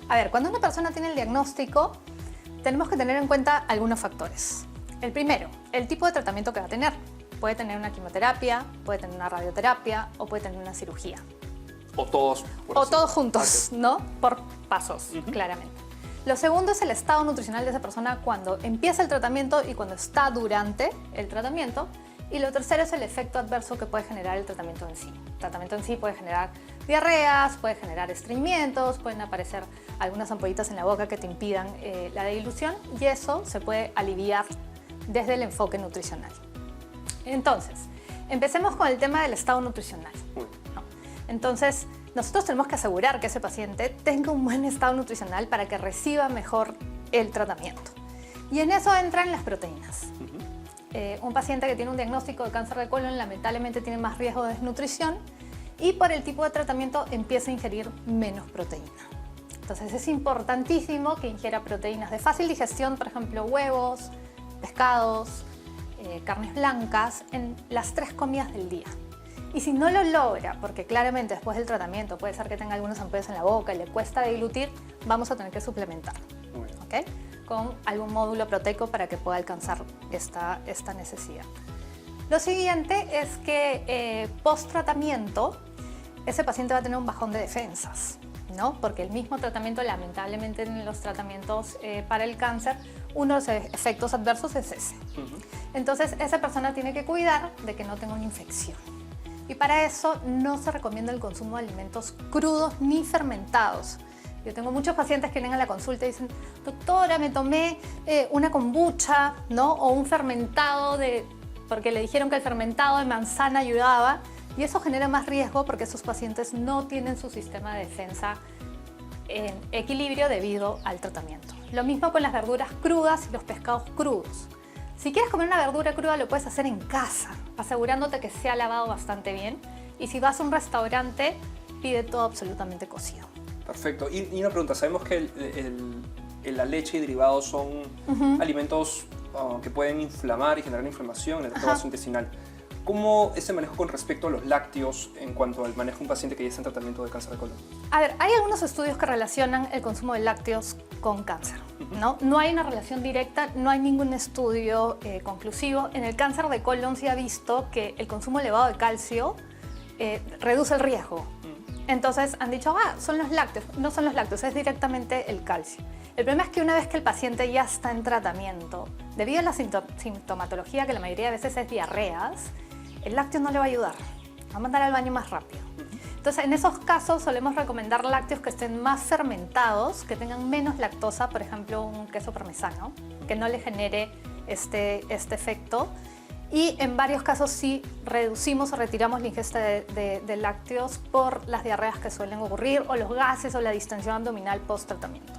A ver, cuando una persona tiene el diagnóstico, tenemos que tener en cuenta algunos factores. El primero, el tipo de tratamiento que va a tener. Puede tener una quimioterapia, puede tener una radioterapia o puede tener una cirugía. O todos. O todos juntos, ¿no? Por pasos, claramente. Lo segundo es el estado nutricional de esa persona cuando empieza el tratamiento y cuando está durante el tratamiento. Y lo tercero es el efecto adverso que puede generar el tratamiento en sí. El tratamiento en sí puede generar diarreas, puede generar estreñimientos, pueden aparecer algunas ampollitas en la boca que te impidan la dilución, y eso se puede aliviar desde el enfoque nutricional. Entonces, empecemos con el tema del estado nutricional. Entonces, nosotros tenemos que asegurar que ese paciente tenga un buen estado nutricional para que reciba mejor el tratamiento. Y en eso entran las proteínas. Un paciente que tiene un diagnóstico de cáncer de colon lamentablemente tiene más riesgo de desnutrición, y por el tipo de tratamiento empieza a ingerir menos proteína. Entonces es importantísimo que ingiera proteínas de fácil digestión, por ejemplo huevos, pescados, carnes blancas, en las 3 comidas del día. Y si no lo logra, porque claramente después del tratamiento puede ser que tenga algunas ampollas en la boca y le cuesta dilutir, vamos a tener que suplementar, ¿ok? Con algún módulo proteico para que pueda alcanzar esta necesidad. Lo siguiente es que post-tratamiento ese paciente va a tener un bajón de defensas, ¿no? Porque el mismo tratamiento, lamentablemente en los tratamientos para el cáncer, uno de los efectos adversos es ese. Entonces esa persona tiene que cuidar de que no tenga una infección. Y para eso no se recomienda el consumo de alimentos crudos ni fermentados. Yo tengo muchos pacientes que vienen a la consulta y dicen, doctora, me tomé una kombucha, ¿no? O un fermentado porque le dijeron que el fermentado de manzana ayudaba, y eso genera más riesgo porque esos pacientes no tienen su sistema de defensa en equilibrio debido al tratamiento. Lo mismo con las verduras crudas y los pescados crudos. Si quieres comer una verdura cruda lo puedes hacer en casa, asegurándote que se ha lavado bastante bien, y si vas a un restaurante pide todo absolutamente cocido. Perfecto. Y una pregunta, sabemos que la leche y derivados son alimentos que pueden inflamar y generar inflamación en el tracto gastrointestinal. ¿Cómo es el manejo con respecto a los lácteos en cuanto al manejo de un paciente que ya está en tratamiento de cáncer de colon? A ver, hay algunos estudios que relacionan el consumo de lácteos con cáncer, ¿no? No hay una relación directa, no hay ningún estudio conclusivo. En el cáncer de colon se ha visto que el consumo elevado de calcio reduce el riesgo. Entonces han dicho, son los lácteos. No son los lácteos, es directamente el calcio. El problema es que una vez que el paciente ya está en tratamiento, debido a la sintomatología, que la mayoría de veces es diarreas, el lácteo no le va a ayudar, va a mandar al baño más rápido. Entonces, en esos casos solemos recomendar lácteos que estén más fermentados, que tengan menos lactosa, por ejemplo, un queso parmesano, que no le genere este efecto. Y en varios casos sí reducimos o retiramos la ingesta de lácteos por las diarreas que suelen ocurrir o los gases o la distensión abdominal post-tratamiento.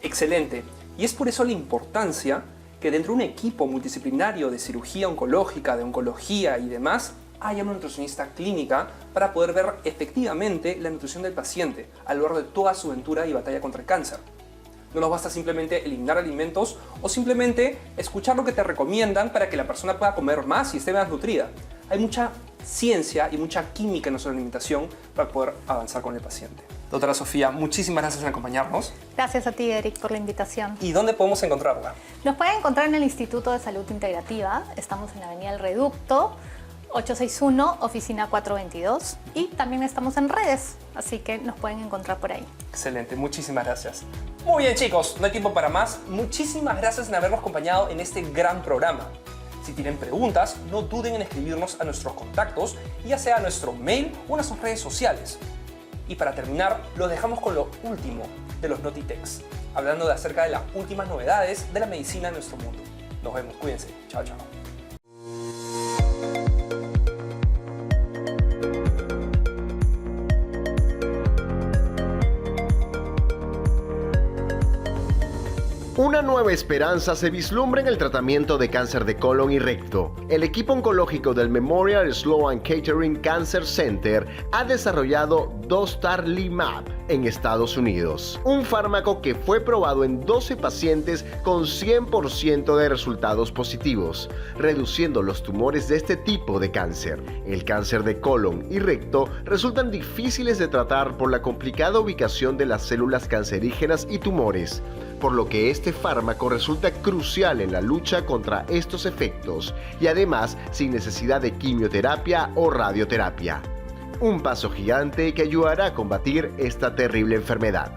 Excelente. Y es por eso la importancia que dentro de un equipo multidisciplinario de cirugía oncológica, de oncología y demás, haya una nutricionista clínica para poder ver efectivamente la nutrición del paciente a lo largo de toda su aventura y batalla contra el cáncer. No nos basta simplemente eliminar alimentos o simplemente escuchar lo que te recomiendan para que la persona pueda comer más y esté más nutrida. Hay mucha ciencia y mucha química en nuestra alimentación para poder avanzar con el paciente. Doctora Sofía, muchísimas gracias por acompañarnos. Gracias a ti, Eric, por la invitación. ¿Y dónde podemos encontrarla? Nos pueden encontrar en el Instituto de Salud Integrativa. Estamos en la Avenida El Reducto, 861, oficina 422. Y también estamos en redes, así que nos pueden encontrar por ahí. Excelente, muchísimas gracias. Muy bien, chicos, no hay tiempo para más. Muchísimas gracias en habernos acompañado en este gran programa. Si tienen preguntas, no duden en escribirnos a nuestros contactos, ya sea a nuestro mail o a nuestras redes sociales. Y para terminar, los dejamos con lo último de los Notitex, hablando de acerca de las últimas novedades de la medicina en nuestro mundo. Nos vemos, cuídense. Chao, chao. Una nueva esperanza se vislumbra en el tratamiento de cáncer de colon y recto. El equipo oncológico del Memorial Sloan Kettering Cancer Center ha desarrollado dostarlimab en Estados Unidos, un fármaco que fue probado en 12 pacientes con 100% de resultados positivos, reduciendo los tumores de este tipo de cáncer. El cáncer de colon y recto resultan difíciles de tratar por la complicada ubicación de las células cancerígenas y tumores, por lo que este fármaco resulta crucial en la lucha contra estos efectos y además sin necesidad de quimioterapia o radioterapia. Un paso gigante que ayudará a combatir esta terrible enfermedad.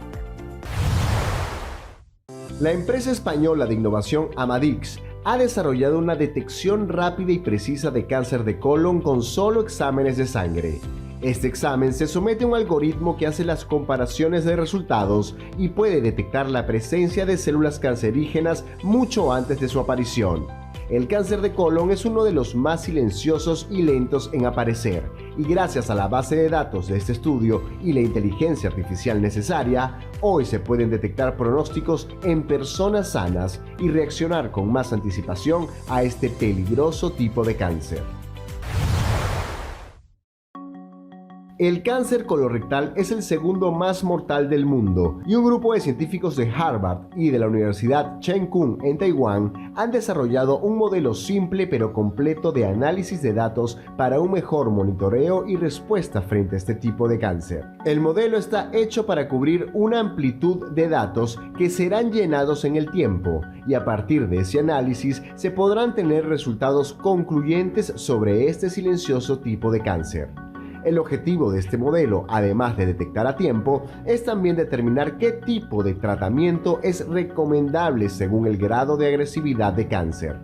La empresa española de innovación Amadix ha desarrollado una detección rápida y precisa de cáncer de colon con solo exámenes de sangre. Este examen se somete a un algoritmo que hace las comparaciones de resultados y puede detectar la presencia de células cancerígenas mucho antes de su aparición. El cáncer de colon es uno de los más silenciosos y lentos en aparecer, y gracias a la base de datos de este estudio y la inteligencia artificial necesaria, hoy se pueden detectar pronósticos en personas sanas y reaccionar con más anticipación a este peligroso tipo de cáncer. El cáncer colorectal es el segundo más mortal del mundo y un grupo de científicos de Harvard y de la Universidad Cheng Kung en Taiwán han desarrollado un modelo simple pero completo de análisis de datos para un mejor monitoreo y respuesta frente a este tipo de cáncer. El modelo está hecho para cubrir una amplitud de datos que serán llenados en el tiempo y a partir de ese análisis se podrán tener resultados concluyentes sobre este silencioso tipo de cáncer. El objetivo de este modelo, además de detectar a tiempo, es también determinar qué tipo de tratamiento es recomendable según el grado de agresividad de cáncer.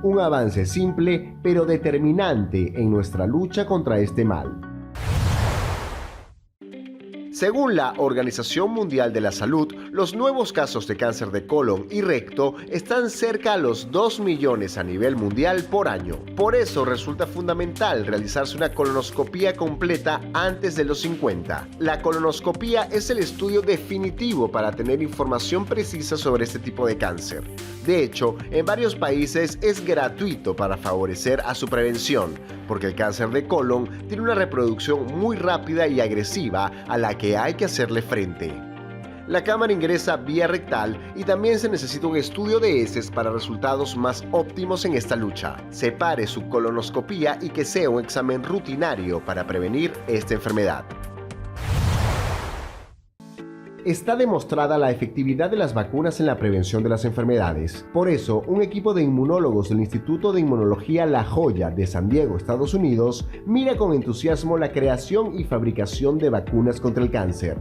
Un avance simple pero determinante en nuestra lucha contra este mal. Según la Organización Mundial de la Salud, los nuevos casos de cáncer de colon y recto están cerca a los 2 millones a nivel mundial por año. Por eso resulta fundamental realizarse una colonoscopía completa antes de los 50. La colonoscopía es el estudio definitivo para tener información precisa sobre este tipo de cáncer. De hecho, en varios países es gratuito para favorecer a su prevención, porque el cáncer de colon tiene una reproducción muy rápida y agresiva a la que hay que hacerle frente. La cámara ingresa vía rectal y también se necesita un estudio de heces para resultados más óptimos en esta lucha. Separe su colonoscopía y que sea un examen rutinario para prevenir esta enfermedad. Está demostrada la efectividad de las vacunas en la prevención de las enfermedades. Por eso, un equipo de inmunólogos del Instituto de Inmunología La Joya de San Diego, Estados Unidos, mira con entusiasmo la creación y fabricación de vacunas contra el cáncer.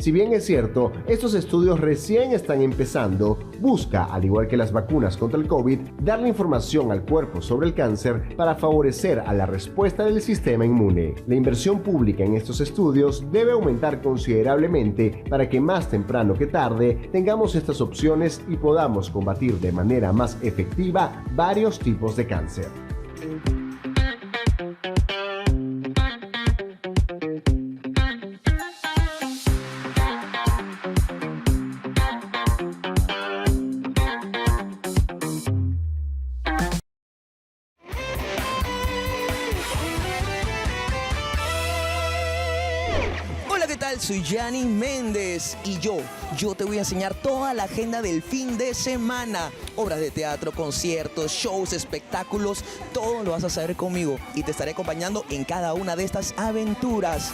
Si bien es cierto, estos estudios recién están empezando, busca, al igual que las vacunas contra el COVID, darle información al cuerpo sobre el cáncer para favorecer a la respuesta del sistema inmune. La inversión pública en estos estudios debe aumentar considerablemente para que más temprano que tarde tengamos estas opciones y podamos combatir de manera más efectiva varios tipos de cáncer. Soy Gianni Méndez y yo te voy a enseñar toda la agenda del fin de semana. Obras de teatro, conciertos, shows, espectáculos, todo lo vas a saber conmigo y te estaré acompañando en cada una de estas aventuras.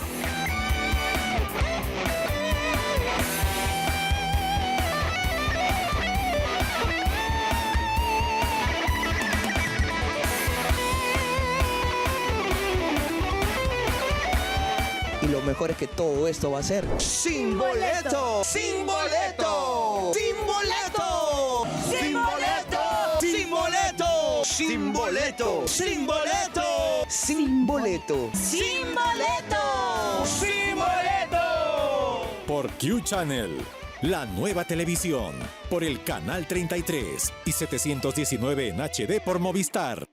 Y lo mejor es que todo esto va a ser sin boleto. ¡Sin boleto! ¡Sin boleto! ¡Sin boleto! ¡Sin boleto! ¡Sin boleto! ¡Sin boleto! ¡Sin boleto! ¡Sin boleto! ¡Sin boleto! Por Q Channel, la nueva televisión, por el canal 33 y 719 en HD por Movistar.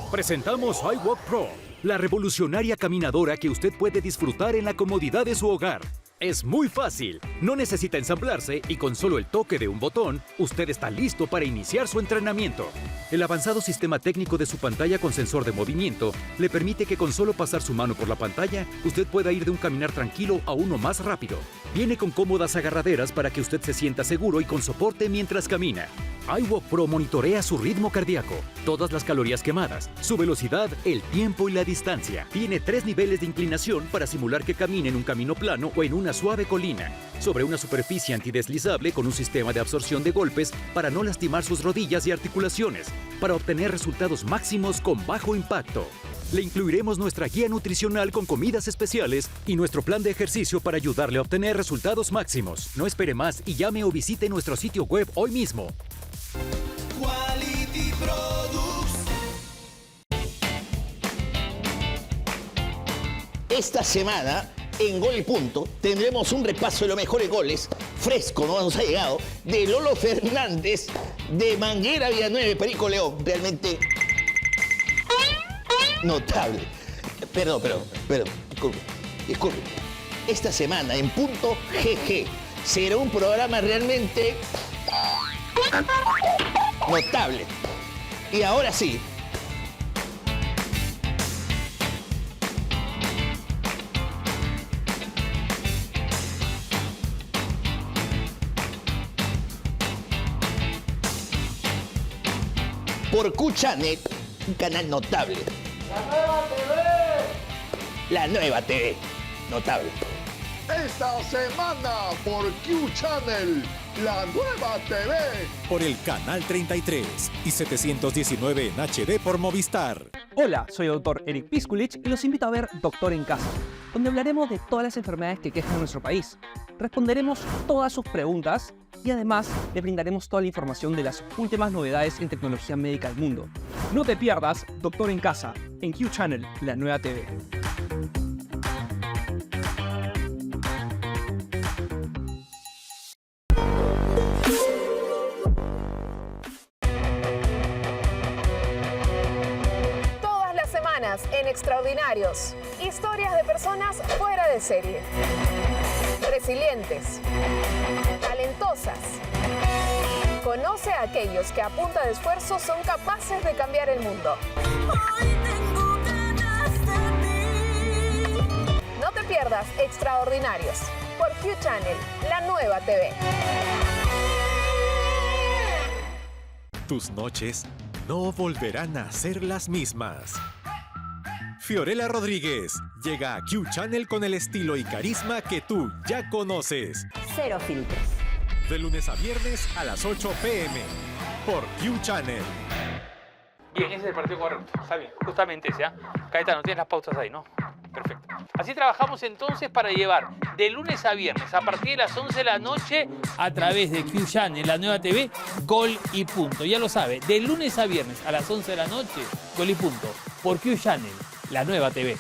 Presentamos iWalk Pro, la revolucionaria caminadora que usted puede disfrutar en la comodidad de su hogar. Es muy fácil, no necesita ensamblarse y con solo el toque de un botón, usted está listo para iniciar su entrenamiento. El avanzado sistema técnico de su pantalla con sensor de movimiento le permite que con solo pasar su mano por la pantalla, usted pueda ir de un caminar tranquilo a uno más rápido. Viene con cómodas agarraderas para que usted se sienta seguro y con soporte mientras camina. iWalk Pro monitorea su ritmo cardíaco, todas las calorías quemadas, su velocidad, el tiempo y la distancia. Tiene 3 niveles de inclinación para simular que camine en un camino plano o en una suave colina, sobre una superficie antideslizable con un sistema de absorción de golpes para no lastimar sus rodillas y articulaciones, para obtener resultados máximos con bajo impacto. Le incluiremos nuestra guía nutricional con comidas especiales y nuestro plan de ejercicio para ayudarle a obtener resultados máximos. No espere más y llame o visite nuestro sitio web hoy mismo. Quality Products. Esta semana, en Gol y Punto, tendremos un repaso de los mejores goles, fresco, ¿no? Nos ha llegado, de Lolo Fernández, de Manguera Villanueva, Perico León. Realmente notable. Perdón, disculpe. Esta semana, en Punto GG, será un programa realmente notable. Y ahora sí. Por Q Channel, un canal notable. La nueva TV. Notable. Esta semana por Q Channel, la nueva TV. Por el canal 33 y 719 en HD por Movistar. Hola, soy el Dr. Eric Piskulich y los invito a ver Doctor en Casa, donde hablaremos de todas las enfermedades que quejan a nuestro país. Responderemos todas sus preguntas y además le brindaremos toda la información de las últimas novedades en tecnología médica del mundo. No te pierdas Doctor en Casa en Q Channel, la nueva TV. Todas las semanas en Extraordinarios, historias de personas fuera de serie. Resilientes, talentosas. Conoce a aquellos que a punta de esfuerzo son capaces de cambiar el mundo. No te pierdas Extraordinarios por Q Channel, la nueva TV. Tus noches no volverán a ser las mismas. Fiorella Rodríguez llega a Q Channel con el estilo y carisma que tú ya conoces. Cero filtros. De lunes a viernes a las 8 p.m. por Q Channel. Bien, ese es el partido correcto. Está bien, justamente ese, ¿ah? Caetano, tienes las pausas ahí, ¿no? Perfecto. Así trabajamos entonces para llevar de lunes a viernes a partir de las 11 de la noche a través de Q Channel, la nueva TV, Gol y Punto. Ya lo sabe, de lunes a viernes a las 11 de la noche, Gol y Punto, por Q Channel, la nueva TV.